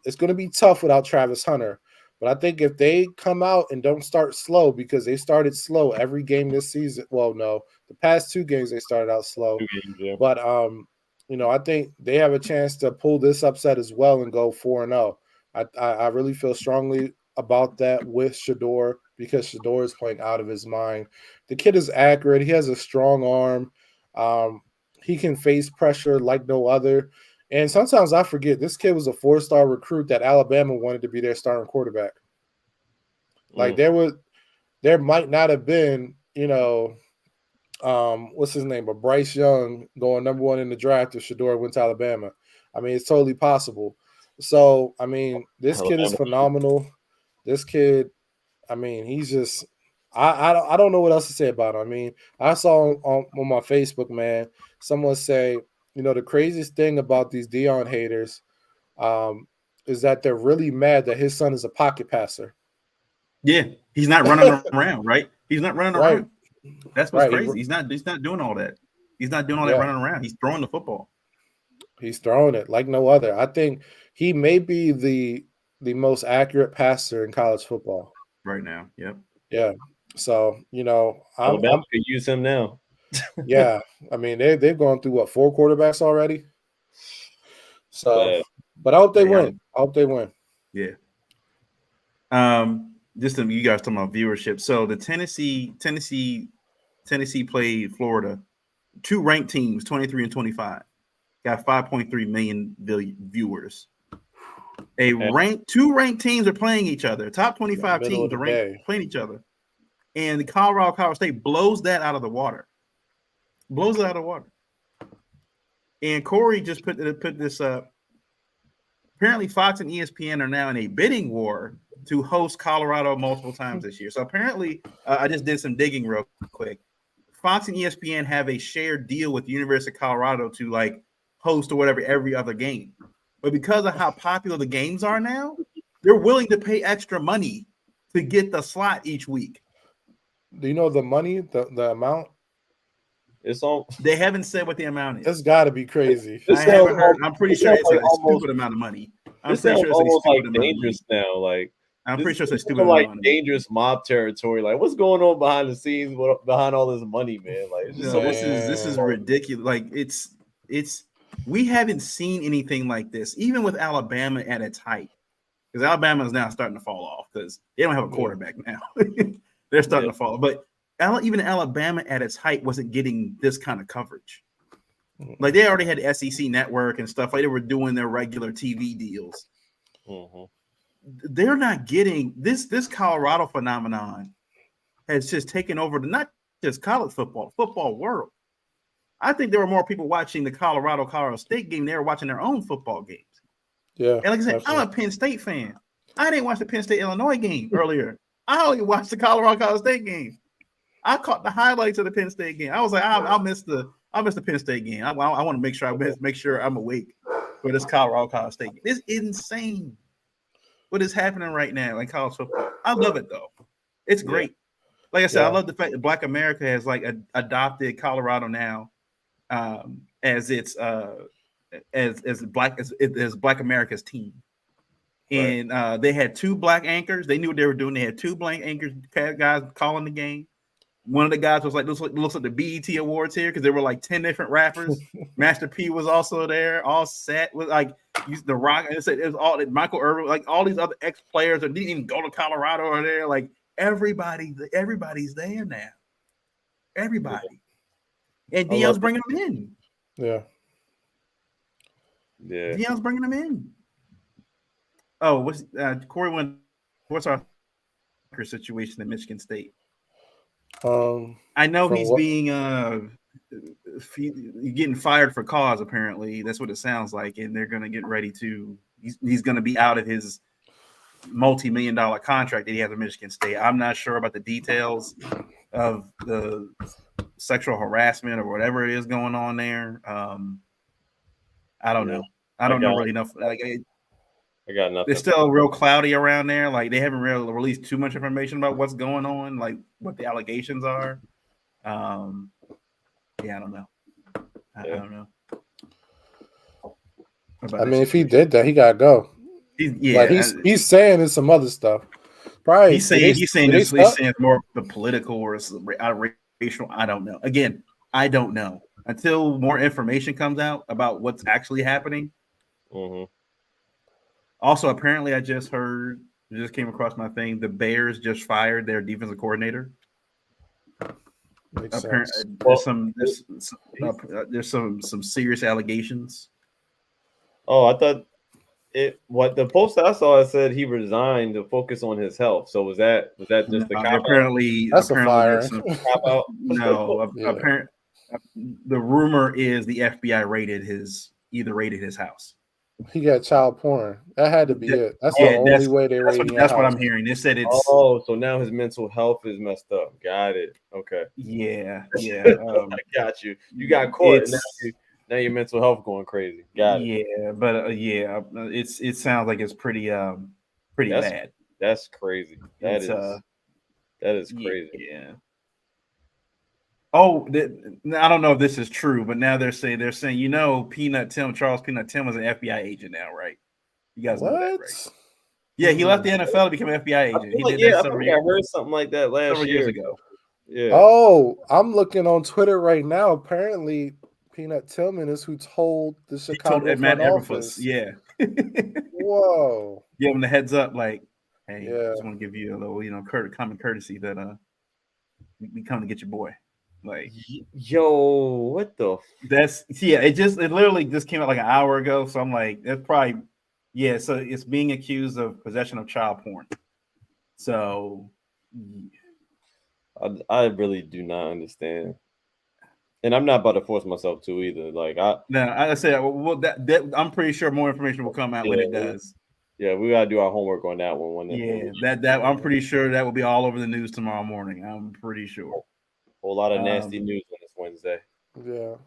It's going to be tough without Travis Hunter, but I think if they come out and don't start slow because they started slow every game this season. Well, no, the past 2 games they started out slow. 2 games, yeah. But you know I think they have a chance to pull this upset as well and go 4-0. I really feel strongly about that with Shador because Shador is playing out of his mind. The kid is accurate. He has a strong arm. He can face pressure like no other. And sometimes I forget this kid was a 4-star recruit that Alabama wanted to be their starting quarterback. Like there might not have been, you know, what's his name, but Bryce Young going number 1 in the draft if Shador went to Alabama. I mean, it's totally possible. So, I mean, this kid is phenomenal. This kid, I mean, he's just I don't know what else to say about him. I mean, I saw on my Facebook, man, someone say, you know, the craziest thing about these Deion haters is that they're really mad that his son is a pocket passer. Yeah, he's not running around, right? He's not running around. That's what's crazy. He's not doing all that. He's not doing all that running around. He's throwing the football. He's throwing it like no other. I think he may be the most accurate passer in college football right now. Yep. Yeah. So, Alabama I'm could use him now. yeah. I mean, they've gone through what 4 quarterbacks already. So, But but I hope they Hey, win. I hope they win. yeah. Just you guys talking about viewership. So the Tennessee played Florida. 2 ranked teams, 23 and 25, got 5.3 million viewers. Two ranked teams are playing each other. Top 25 Middle of teams the are ranked day. playing each other, and the Colorado State blows that out of the water. Blows it out of the water. And Corey just put this up. Apparently, Fox and ESPN are now in a bidding war to host Colorado multiple times this year. So apparently, I just did some digging real quick. Fox and ESPN have a shared deal with the University of Colorado to like host or whatever every other game. But because of how popular the games are now, they're willing to pay extra money to get the slot each week. Do you know the money, the amount? it's all. They haven't said what the amount It's is. got to be crazy. I haven't heard. I'm pretty sure it's a stupid amount of money. This sounds almost like dangerous now. Like I'm pretty sure it's a stupid amount amount. Like dangerous mob territory. Like what's going on behind the scenes? Behind all this money, man? Like it's just No, this is ridiculous. Like it's we haven't seen anything like this, even with Alabama at its height. Because Alabama is now starting to fall off because they don't have a quarterback now. They're starting to fall. But even Alabama at its height wasn't getting this kind of coverage. Like they already had the SEC network and stuff. Like they were doing their regular TV deals. Mm-hmm. They're not getting this Colorado phenomenon has just taken over not just college football world. I think there were more people watching the Colorado State game. They were watching their own football games. Yeah. And like I said, I'm a Penn State fan. I didn't watch the Penn State Illinois game earlier. I only watched the Colorado State game. I caught the highlights of the Penn State game. I was like, I'll miss the Penn State game. I want to make sure I'm awake for this Colorado State game. It's insane what is happening right now in college football. I love it though. It's great. Like I said, I love the fact that Black America has like adopted Colorado now as its as Black America's team. And they had 2 black anchors. They knew what they were doing. They had 2 black anchors, guys calling the game. One of the guys was like, looks like the BET Awards here because there were like 10 different rappers. Master P was also there, all set with like the Rock. And it was all Michael Irvin, like all these other ex-players that didn't even go to Colorado are there. Like everybody's there now. Everybody. And Dion's bringing them in. Yeah. Dion's bringing them in. Oh, what's Corey? What's our situation in Michigan State? I know he's being getting fired for cause. Apparently, that's what it sounds like, and they're going to get ready to. He's going to be out of his multi-million-dollar contract that he has at Michigan State. I'm not sure about the details of the sexual harassment or whatever it is going on there. I don't know. I don't know really enough. Like, I got nothing. It's still real cloudy around there. Like they haven't really released too much information about what's going on, like what the allegations are. I don't know. I don't know. I mean, if he did that, he gotta go. He's saying it's some other stuff. Probably he's saying it's more the political or racial. I don't know. Again, I don't know until more information comes out about what's actually happening. Mm-hmm. Also, apparently, I just came across my thing. The Bears just fired their defensive coordinator. Apparently, there's some serious allegations. Oh, I thought the post that I saw, it said he resigned to focus on his health. So was that just the cop apparently that's a fire? No, apparently the rumor is the FBI raided his house. He got child porn. That had to be it. That's the only way they raided. That's what I'm hearing. They said it's. Oh, so now his mental health is messed up. Got it. Okay. Yeah. I got you. You got caught. Now your mental health going crazy. Got it. Yeah, but it sounds like it's pretty bad. That's crazy. That is crazy. Yeah. Oh, I don't know if this is true, but now they're saying Charles Peanut Tim was an FBI agent now, right? You guys know that, right? What? Yeah, he left the NFL to become an FBI agent. He did that I feel like I heard something like that last several years year. ago. Yeah. Oh, I'm looking on Twitter right now. Apparently, Peanut Tillman is who told the Chicago Matt front Eberflus, office. yeah. Whoa. Give him the heads up, like, hey, Yeah. just want to give you a little, common courtesy that we come to get your boy. Like, yo, what the? It literally just came out like an hour ago. So I'm like, that's probably, yeah. So it's being accused of possession of child porn. So I really do not understand, and I'm not about to force myself to either. Like I said, well, that I'm pretty sure more information will come out when it does. Yeah, we gotta do our homework on that one. That I'm pretty sure that will be all over the news tomorrow morning. I'm pretty sure. A whole lot of nasty news on this Wednesday. Yeah.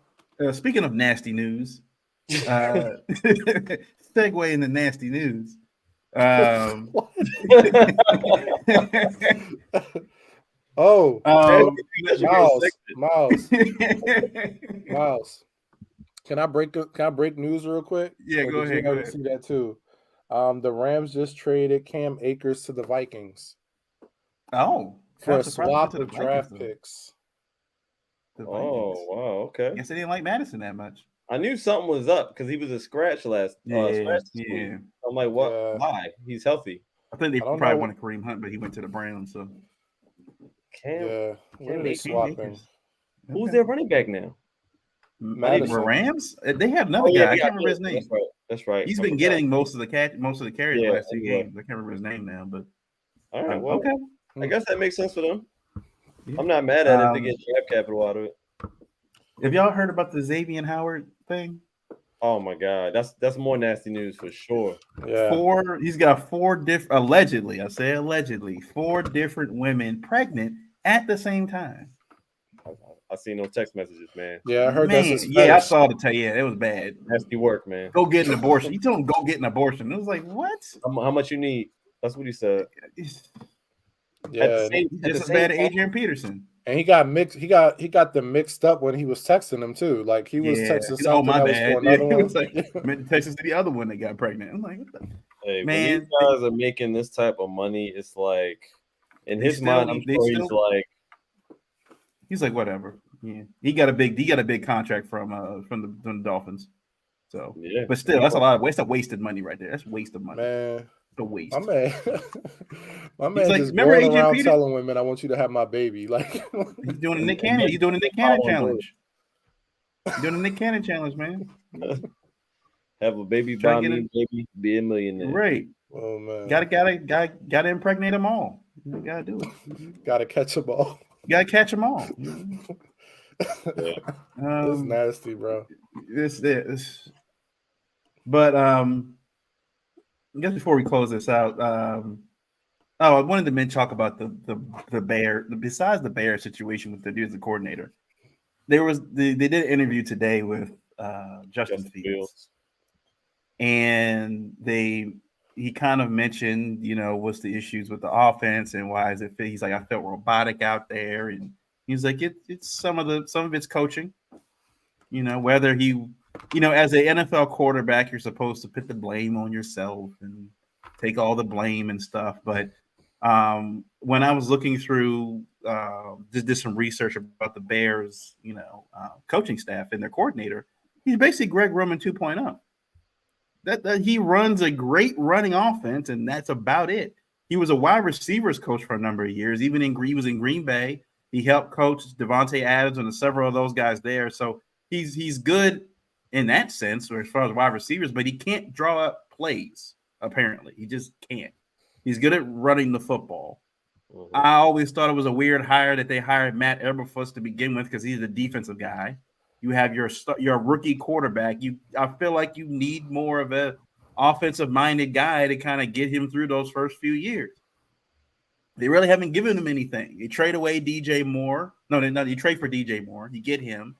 Speaking of nasty news, segue into nasty news. Oh, Miles. Can I break news real quick? Yeah, go ahead. Go ahead. See that too. The Rams just traded Cam Akers to the Vikings. Oh, for a swap of draft picks. Oh, wow. Okay. I guess they didn't like Madison that much. I knew something was up because he was a scratch last week. I'm like, what? Why? He's healthy. I think they probably wanted Kareem Hunt, but he went to the Browns. So what are they swapping? Who's their running back now? Madison. Rams? They have another guy. I can't remember his name. That's right. He's been getting most of the carries the last 2 games. I can't remember his name now, but all right. Well, okay. I guess that makes sense for them. Yeah. I'm not mad at it to get draft capital out of it. Have y'all heard about the Xavier Howard thing? Oh my God, that's more nasty news for sure. Yeah. He's got 4 different allegedly. I say allegedly 4 different women pregnant at the same time. I seen no text messages, man. Yeah, I heard that's I saw the yeah, it was bad. Nasty work, man. Go get an abortion. He told him go get an abortion. It was like, what? How much you need? That's what he said. Yeah, just as bad as Adrian Peterson. And he got mixed. He got them mixed up when he was texting them too. Like he was texting something. Oh, my bad. Was for another one. He was like, meant to text to the other one that got pregnant. I'm like, what the? Hey, man, when these guys are making this type of money, it's like in his mind, I'm sure he's like, whatever. Yeah, he got a big contract from the Dolphins. So yeah, but still, that's a lot of waste. That's wasted money right there. That's waste of money. Man, the waste. My man just going around telling women, "I want you to have my baby." Like he's doing a Nick Cannon. He's doing a Nick Cannon challenge. He's doing a Nick Cannon challenge, man. Have a baby by me, baby, be a millionaire. Right. Oh man. Gotta impregnate them all. You gotta do it. Gotta catch them all. You gotta catch them all. It's nasty, bro. This. But I guess before we close this out, I wanted to talk about the Bear. Besides the Bear situation with the dude's the coordinator, they did an interview today with Justin Fields, and he kind of mentioned, what's the issues with the offense and why is it? He's like, I felt robotic out there, and he's like, it's some of it's coaching, whether he. As an NFL quarterback, you're supposed to put the blame on yourself and take all the blame and stuff. But when I was looking through, just did some research about the Bears, coaching staff and their coordinator, he's basically Greg Roman 2.0. That he runs a great running offense, and that's about it. He was a wide receivers coach for a number of years. He was in Green Bay. He helped coach Devontae Adams and several of those guys there. So he's good in that sense, or as far as wide receivers, but he can't draw up plays, apparently. He just can't. He's good at running the football. Mm-hmm. I always thought it was a weird hire that they hired Matt Eberflus to begin with because he's a defensive guy. You have your rookie quarterback. I feel like you need more of a offensive-minded guy to kind of get him through those first few years. They really haven't given him anything. You trade away DJ Moore. No, you trade for DJ Moore. You get him.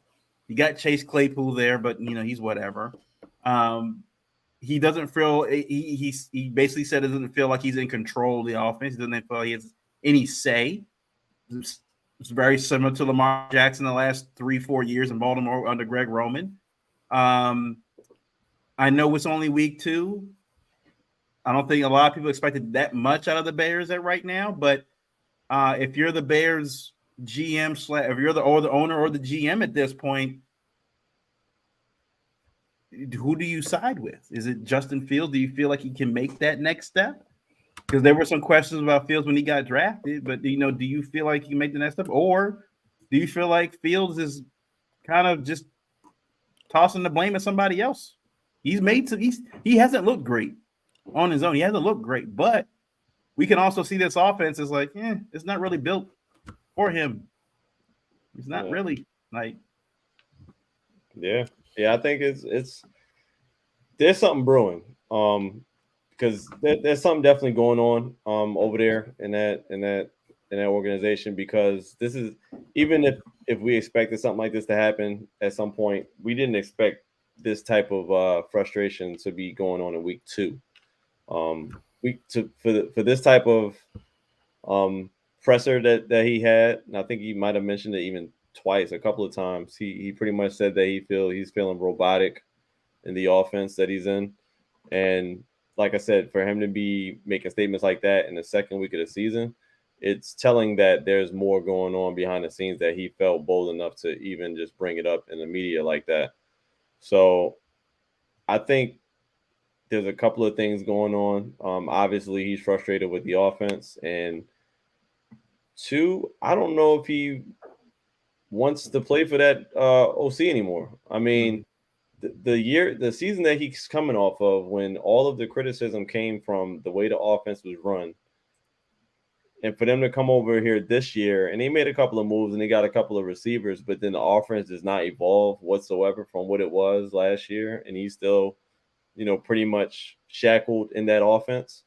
You got Chase Claypool there, but he's whatever. He doesn't feel he basically said it doesn't feel like he's in control of the offense. He doesn't feel he has any say. It's very similar to Lamar Jackson the last 3-4 years in Baltimore under Greg Roman. I know it's only week 2. I don't think a lot of people expected that much out of the Bears at right now, but if you're the Bears GM, if you're the owner or the GM at this point, who do you side with? Is it Justin Fields? Do you feel like he can make that next step? Because there were some questions about Fields when he got drafted, but do you feel like he can make the next step, or do you feel like Fields is kind of just tossing the blame at somebody else? He hasn't looked great on his own. He hasn't looked great, but we can also see this offense is like, it's not really built for him. It's not really like. Yeah, I think it's there's something brewing. Because there's something definitely going on over there in that organization. Because this is, even if we expected something like this to happen at some point, we didn't expect this type of frustration to be going on in week 2. For this type of presser that he had, and I think he might have mentioned it even twice, a couple of times. He pretty much said that he's feeling robotic in the offense that he's in, and like I said, for him to be making statements like that in the second week of the season, it's telling that there's more going on behind the scenes, that he felt bold enough to even just bring it up in the media like that. So I think there's a couple of things going on. Obviously, he's frustrated with the offense. And 2, I don't know if he wants to play for that OC anymore. I mean, the season that he's coming off of, when all of the criticism came from the way the offense was run, and for them to come over here this year, and they made a couple of moves and they got a couple of receivers, but then the offense does not evolve whatsoever from what it was last year, and he's still, pretty much shackled in that offense.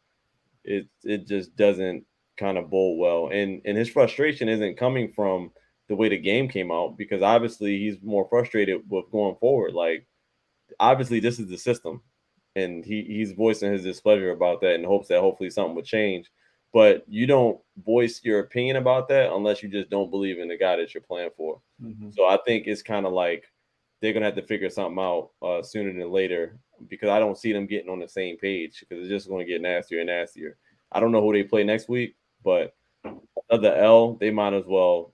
It just doesn't kind of bode well, and his frustration isn't coming from the way the game came out, because obviously he's more frustrated with going forward. Like, obviously this is the system, and he's voicing his displeasure about that in hopes that hopefully something would change. But you don't voice your opinion about that unless you just don't believe in the guy that you're playing for. Mm-hmm. So I think it's kind of like they're going to have to figure something out sooner than later, because I don't see them getting on the same page, because it's just going to get nastier and nastier. I don't know who they play next week, but another L, they might as well,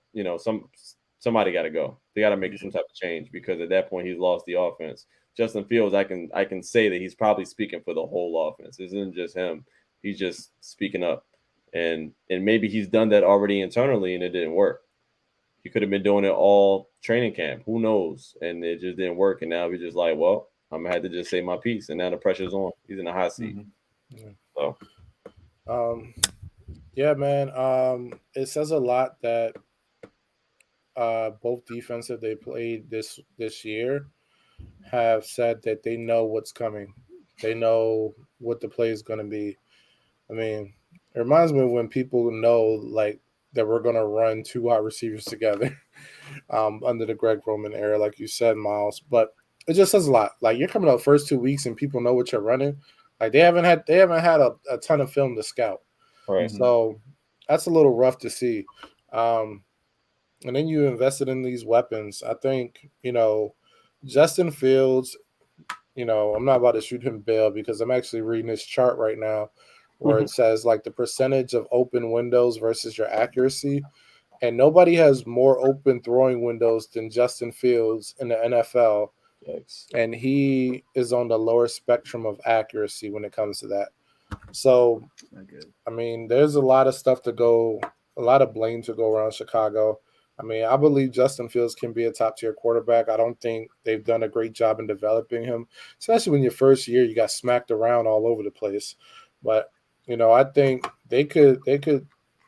somebody got to go. They got to make some type of change, because at that point he's lost the offense. Justin Fields, I can say that he's probably speaking for the whole offense. It isn't just him. He's just speaking up. And maybe he's done that already internally and it didn't work. He could have been doing it all training camp. Who knows? And it just didn't work. And now he's just like, well, I'm going to have to just say my piece. And now the pressure's on. He's in a hot seat. Mm-hmm. So. Yeah, man. It says a lot that both defensive they played this year have said that they know what's coming. They know what the play is going to be. I mean, it reminds me of when people know like that we're going to run 2 wide receivers together under the Greg Roman era, like you said, Miles. But it just says a lot. Like, you're coming out first 2 weeks and people know what you're running. Like, they haven't had a ton of film to scout. Right. So that's a little rough to see. And then you invested in these weapons. I think, Justin Fields, I'm not about to shoot him bail, because I'm actually reading this chart right now where it says like the percentage of open windows versus your accuracy. And nobody has more open throwing windows than Justin Fields in the NFL. Yikes. And he is on the lower spectrum of accuracy when it comes to that. So, I mean, there's a lot of a lot of blame to go around Chicago. I mean, I believe Justin Fields can be a top-tier quarterback. I don't think they've done a great job in developing him, especially when your first year you got smacked around all over the place. But, I think they could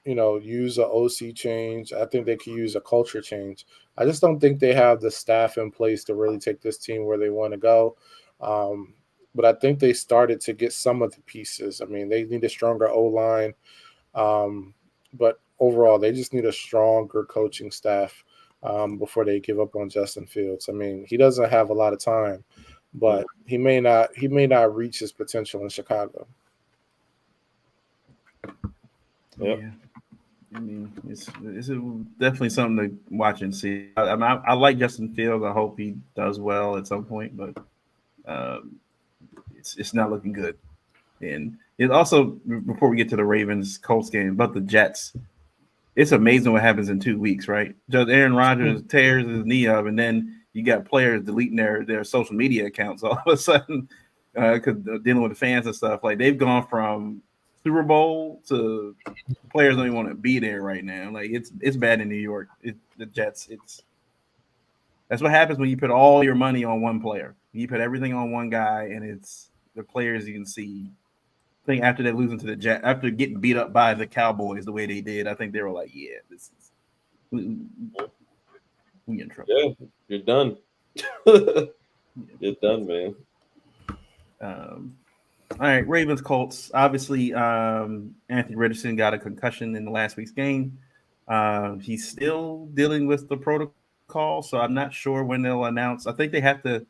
use an OC change. I think they could use a culture change. I just don't think they have the staff in place to really take this team where they want to go. But I think they started to get some of the pieces. I mean, they need a stronger O-line. But overall, they just need a stronger coaching staff before they give up on Justin Fields. I mean, he doesn't have a lot of time, but he may not reach his potential in Chicago. Yep. I mean, it's definitely something to watch and see. I like Justin Fields. I hope he does well at some point, but um, it's not looking good. And it also, before we get to the Ravens Colts game, but the Jets, it's amazing what happens in 2 weeks, right? Just Aaron Rodgers tears his knee up, and then you got players deleting their social media accounts all of a sudden because dealing with the fans and stuff. Like they've gone from Super Bowl to players don't even want to be there right now. Like it's bad in New York. The Jets. That's what happens when you put all your money on one player. You put everything on one guy, and it's the players you can see. I think after they losing to the Jets, after getting beat up by the Cowboys the way they did, I think they were like, "Yeah, this is we in trouble." Yeah, you're done. You're done, man. All right, Ravens Colts. Obviously, Anthony Richardson got a concussion in the last week's game. He's still dealing with the protocol, so I'm not sure when they'll announce. I think they have to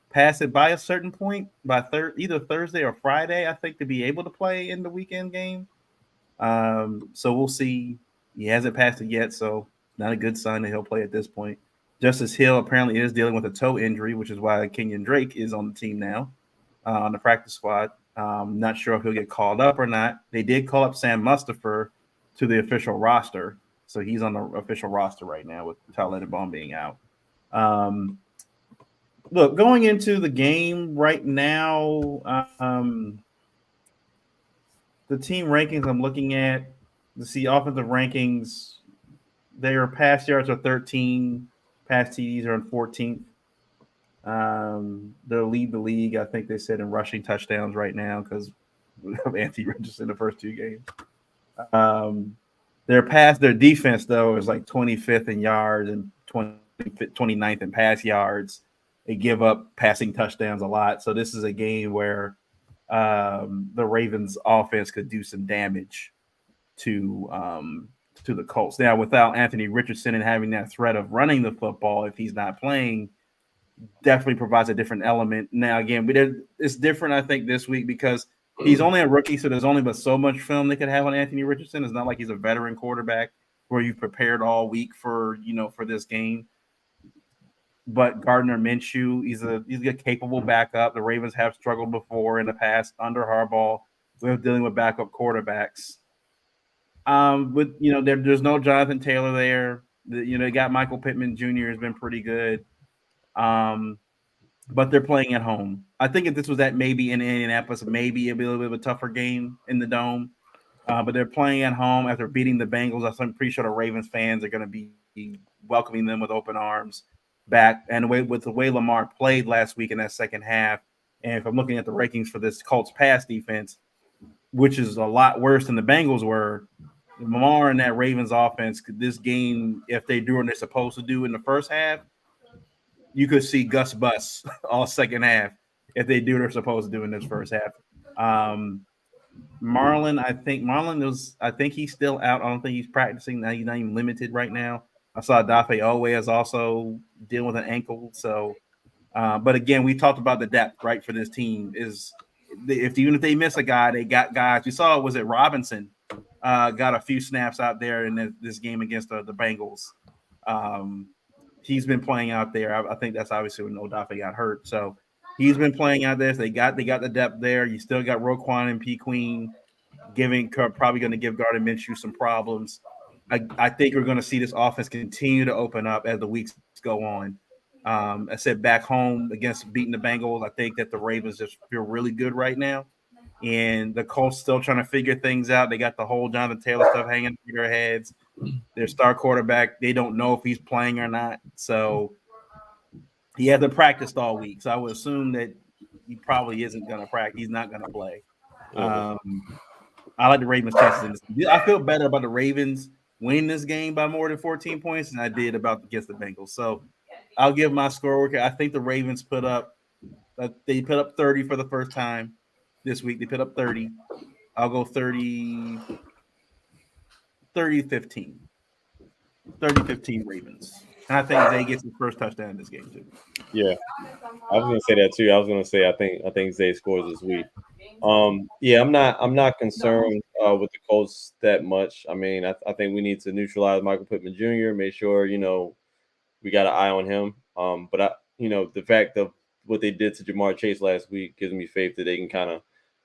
pass it by a certain point by either Thursday or Friday. I think to be able to play in the weekend game. So we'll see. He hasn't passed it yet, so not a good sign that he'll play at this point. Justice Hill apparently is dealing with a toe injury, which is why Kenyon Drake is on the team now, on the practice squad. Not sure if he'll get called up or not. They did call up Sam Mustipher to the official roster, so he's on the official roster right now with Tyler Linderbaum being out. Look, going into the game right now, the team rankings I'm looking at to see offensive rankings, their pass yards are 13, pass TDs are in 14th. They'll lead the league, I think they said, in rushing touchdowns right now because of Anthony Richardson the first two games. Their defense, though, is like 25th in yards and 29th in pass yards. They give up passing touchdowns a lot. So this is a game where the Ravens offense could do some damage to the Colts. Now, without Anthony Richardson and having that threat of running the football, if he's not playing, definitely provides a different element. Now, again, it's different, I think, this week because he's only a rookie, so there's only but so much film they could have on Anthony Richardson. It's not like he's a veteran quarterback where you've prepared all week for this game. But Gardner Minshew, he's a capable backup. The Ravens have struggled before in the past under Harbaugh with dealing with backup quarterbacks. There's no Jonathan Taylor there. They got Michael Pittman Jr. has been pretty good. But they're playing at home. I think if this was maybe in Indianapolis, maybe it'd be a little bit of a tougher game in the Dome. But they're playing at home after beating the Bengals. I'm pretty sure the Ravens fans are going to be welcoming them with open arms back. And with the way Lamar played last week in that second half, and if I'm looking at the rankings for this Colts pass defense, which is a lot worse than the Bengals were, Lamar and that Ravens offense, this game, if they do what they're supposed to do in the first half, you could see Gus Bus all second half if they do what they're supposed to do in this first half. Marlon, I think he's still out. I don't think he's practicing. Now he's not even limited right now. I saw Dafe Owe is also dealing with an ankle. So, but again, we talked about the depth, right, for this team is even if they miss a guy, they got guys. We saw, was it Robinson got a few snaps out there in this game against the Bengals. He's been playing out there. I think that's obviously when Odafe got hurt. So he's been playing out there. So they got the depth there. You still got Roquan and P. Queen probably going to give Gardner Minshew some problems. I think we're going to see this offense continue to open up as the weeks go on. I said back home against beating the Bengals, I think that the Ravens just feel really good right now. And the Colts still trying to figure things out. They got the whole Jonathan Taylor stuff hanging over their heads. Their star quarterback, they don't know if he's playing or not. So he hasn't practiced all week. So I would assume that he probably isn't going to practice. He's not going to play. I like the Ravens' chances in this. I feel better about the Ravens winning this game by more than 14 points than I did against the Bengals. So I'll give my score. I think the Ravens put up 30 for the first time this week. They put up 30. I'll go 30-15. 30-15 Ravens. And I think Zay gets his first touchdown in this game too. Yeah, I was gonna say that too. I was gonna say I think Zay scores this week. Yeah, I'm not concerned with the Colts that much. I mean, I think we need to neutralize Michael Pittman Jr. Make sure we got an eye on him. But the fact of what they did to Jamar Chase last week gives me faith that they can kind of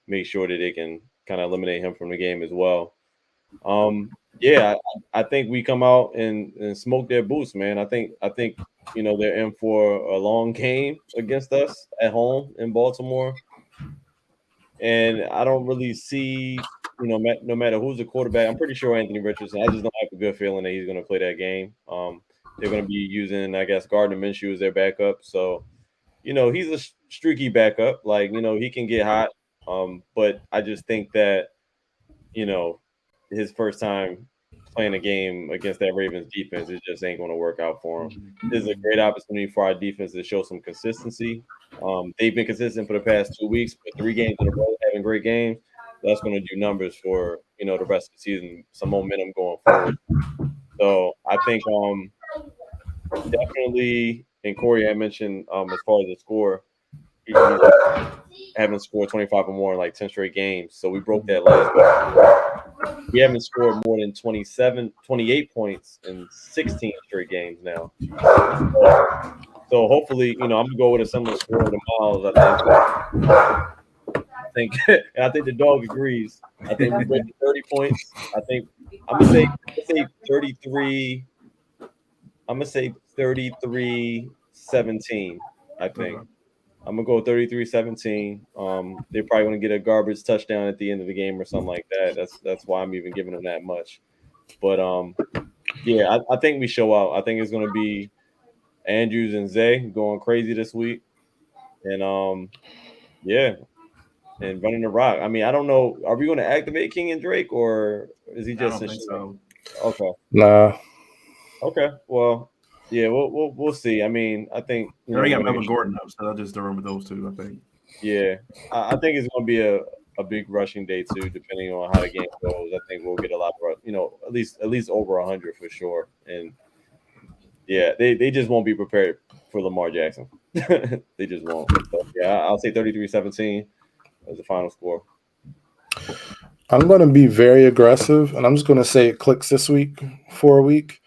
make sure that they can kind of eliminate him from the game as well. Yeah, I think we come out and smoke their boots, man. I think they're in for a long game against us at home in Baltimore, and I don't really see no matter who's the quarterback. I'm pretty sure Anthony Richardson. I just don't have a good feeling that he's going to play that game. They're going to be using, I guess, Gardner Minshew as their backup. So he's a streaky backup. Like he can get hot. But I just think that his first time playing a game against that Ravens defense, it just ain't going to work out for him. This is a great opportunity for our defense to show some consistency. They've been consistent for the past 2 weeks, but 3 games in a row having great games. That's going to do numbers for the rest of the season. Some momentum going forward. So I think definitely, and Corey had mentioned as far as the score, he haven't scored 25 or more in like 10 straight games. So we broke that last week. We haven't scored more than 28 points in 16 straight games now. So hopefully, I'm gonna go with a similar score to Miles. I think and I think the dog agrees. I think we break 30 points. I think I'm gonna say 33. I'm gonna say 33-17. I think. I'm gonna go 33-17. They're probably gonna get a garbage touchdown at the end of the game or something like that. That's why I'm even giving them that much. But yeah, I think we show out. I think it's gonna be Andrews and Zay going crazy this week, and yeah, and running the rock. I mean, I don't know. Are we gonna activate King and Drake, or is he just? I don't think so. Okay. Nah. Okay. Well, yeah, we'll see. I mean, I think They already got Melvin Gordon up, so they'll just throw him with those two. I think. Yeah, I think it's going to be a big rushing day too, depending on how the game goes. I think we'll get a lot of, at least over 100 for sure. And yeah, they just won't be prepared for Lamar Jackson. They just won't. So, yeah, I'll say 33-17 as the final score. I'm going to be very aggressive, and I'm just going to say it clicks this week for a week.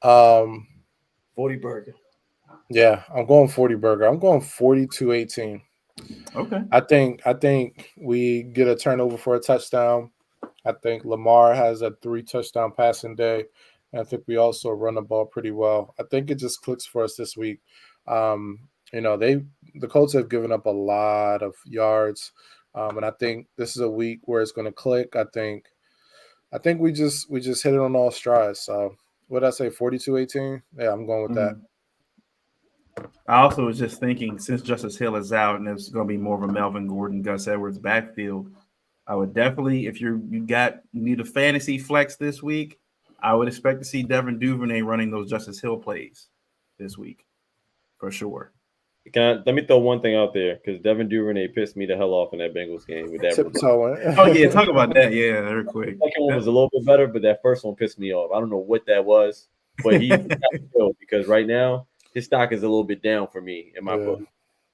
40 burger. Yeah, I'm going 40 burger. I'm going 42-18. Okay. I think we get a turnover for a touchdown. I think Lamar has a 3 touchdown passing day. And I think we also run the ball pretty well. I think it just clicks for us this week. The Colts have given up a lot of yards. And I think this is a week where it's going to click. I think we just hit it on all strides. So what did I say? 42-18? Yeah, I'm going with that. I also was just thinking, since Justice Hill is out and it's going to be more of a Melvin Gordon, Gus Edwards backfield, I would definitely, if you need a fantasy flex this week, I would expect to see Devin Duvernay running those Justice Hill plays this week for sure. Let me throw one thing out there, because Devin Duvernay pissed me the hell off in that Bengals game with that. Oh yeah, talk about that. Yeah, real quick. The second one was a little bit better, but that first one pissed me off. I don't know what that was, but he got killed, because right now his stock is a little bit down for me in my book.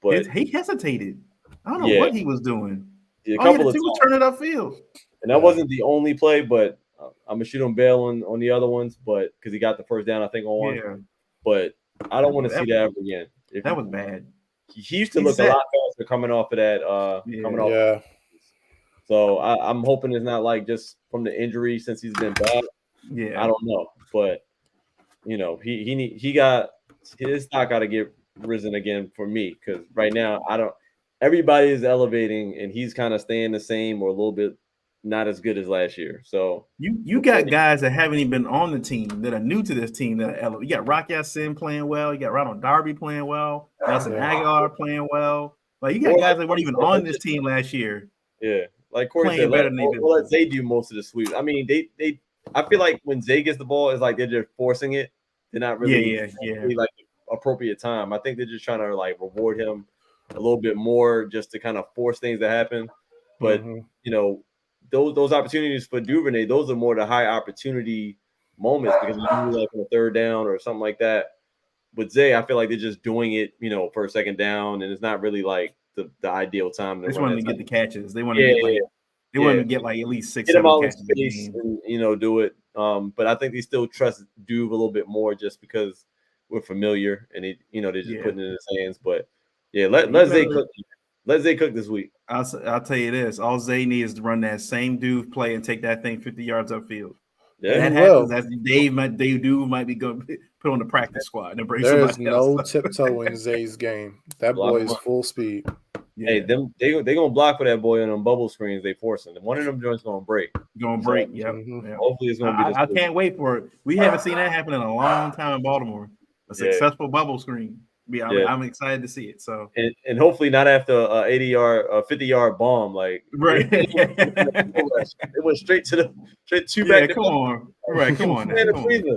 But he hesitated. I don't know what he was doing. Yeah, all he had to do was turn it upfield. And that wasn't the only play, but I'm gonna shoot him bail on the other ones, but because he got the first down, I think, on one. Yeah. But I don't want to see that ever again. That was bad. He used to look a lot faster coming off of that. So I'm hoping it's not like just from the injury since he's been bad. Yeah, I don't know, but he got his stock got to get risen again for me, because right now everybody is elevating and he's kind of staying the same or a little bit not as good as last year. So you got guys that haven't even been on the team that are new to this team that are elevating. You got Rock Ya-Sin playing well. You got Ronald Darby playing well. Nelson Aguilar playing well. Like, you got guys that weren't even on this team last year. Yeah, like Corey said, let Zay do most of the sweeps. I mean, I feel like when Zay gets the ball, it's like they're just forcing it. They're not really like appropriate time. I think they're just trying to like reward him a little bit more just to kind of force things to happen. But those opportunities for Duvernay, those are more the high opportunity moments, because you do like on a third down or something like that. With Zay, I feel like they're just doing it, for a second down, and it's not really like the ideal time to They just run wanted that to get the catches. They want Yeah, to get like yeah, they wanted to get like at least 6, get him 7 out in catches a space game. and do it. But I think they still trust Duve a little bit more just because we're familiar and they're just putting it in his hands. But yeah, let Zay cook. Let Zay cook this week. I'll tell you this: all Zay needs is to run that same Duve play and take that thing 50 yards upfield. Yeah, that happens. That's Dave Duve might be going to put on the practice squad and bring there is somebody else. no tiptoeing Zay's game. That boy is full speed. Hey, they gonna block for that boy on them bubble screens they forcing. One of them joints gonna break. Yep. Hopefully it's gonna be. I can't wait for it. We haven't seen that happen in a long time in Baltimore. A successful bubble screen. I'm excited to see it. So and hopefully not after 80-yard, 50-yard bomb. Like right, it went straight to back. Come on, right? Come on, now.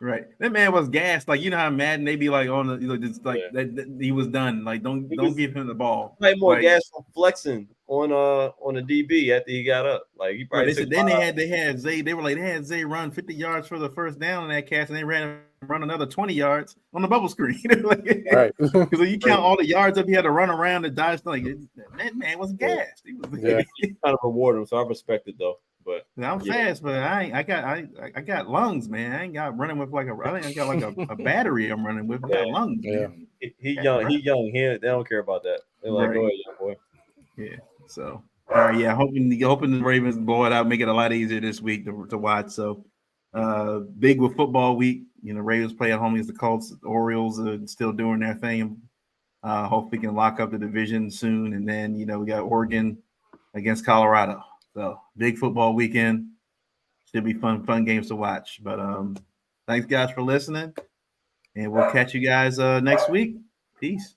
Right, that man was gassed. Like you know how Madden they be like on the just like that he was done. Like don't give him the ball. Like more gas from flexing on the DB after he got up. Like he probably said then they had Zay. They had Zay run 50 yards for the first down in that catch, and they run another 20 yards on the bubble screen. Right, because you count all the yards up he had to run around and dodge. Like that man was gassed. He was kind of reward him. So I respect it though. But I'm fast, but I got lungs, man. I ain't got running with I got like a battery I'm running with. I got lungs. Yeah. Man. He young. They don't care about that. They're like, go ahead, young boy. Yeah. So all right, hoping the Ravens blow it out, make it a lot easier this week to watch. So big with football week. Ravens play at home against the Colts. The Orioles are still doing their thing. Hope we can lock up the division soon. And then we got Oregon against Colorado. So big football weekend. Should be fun games to watch. But thanks guys for listening. And we'll catch you guys next week. Peace.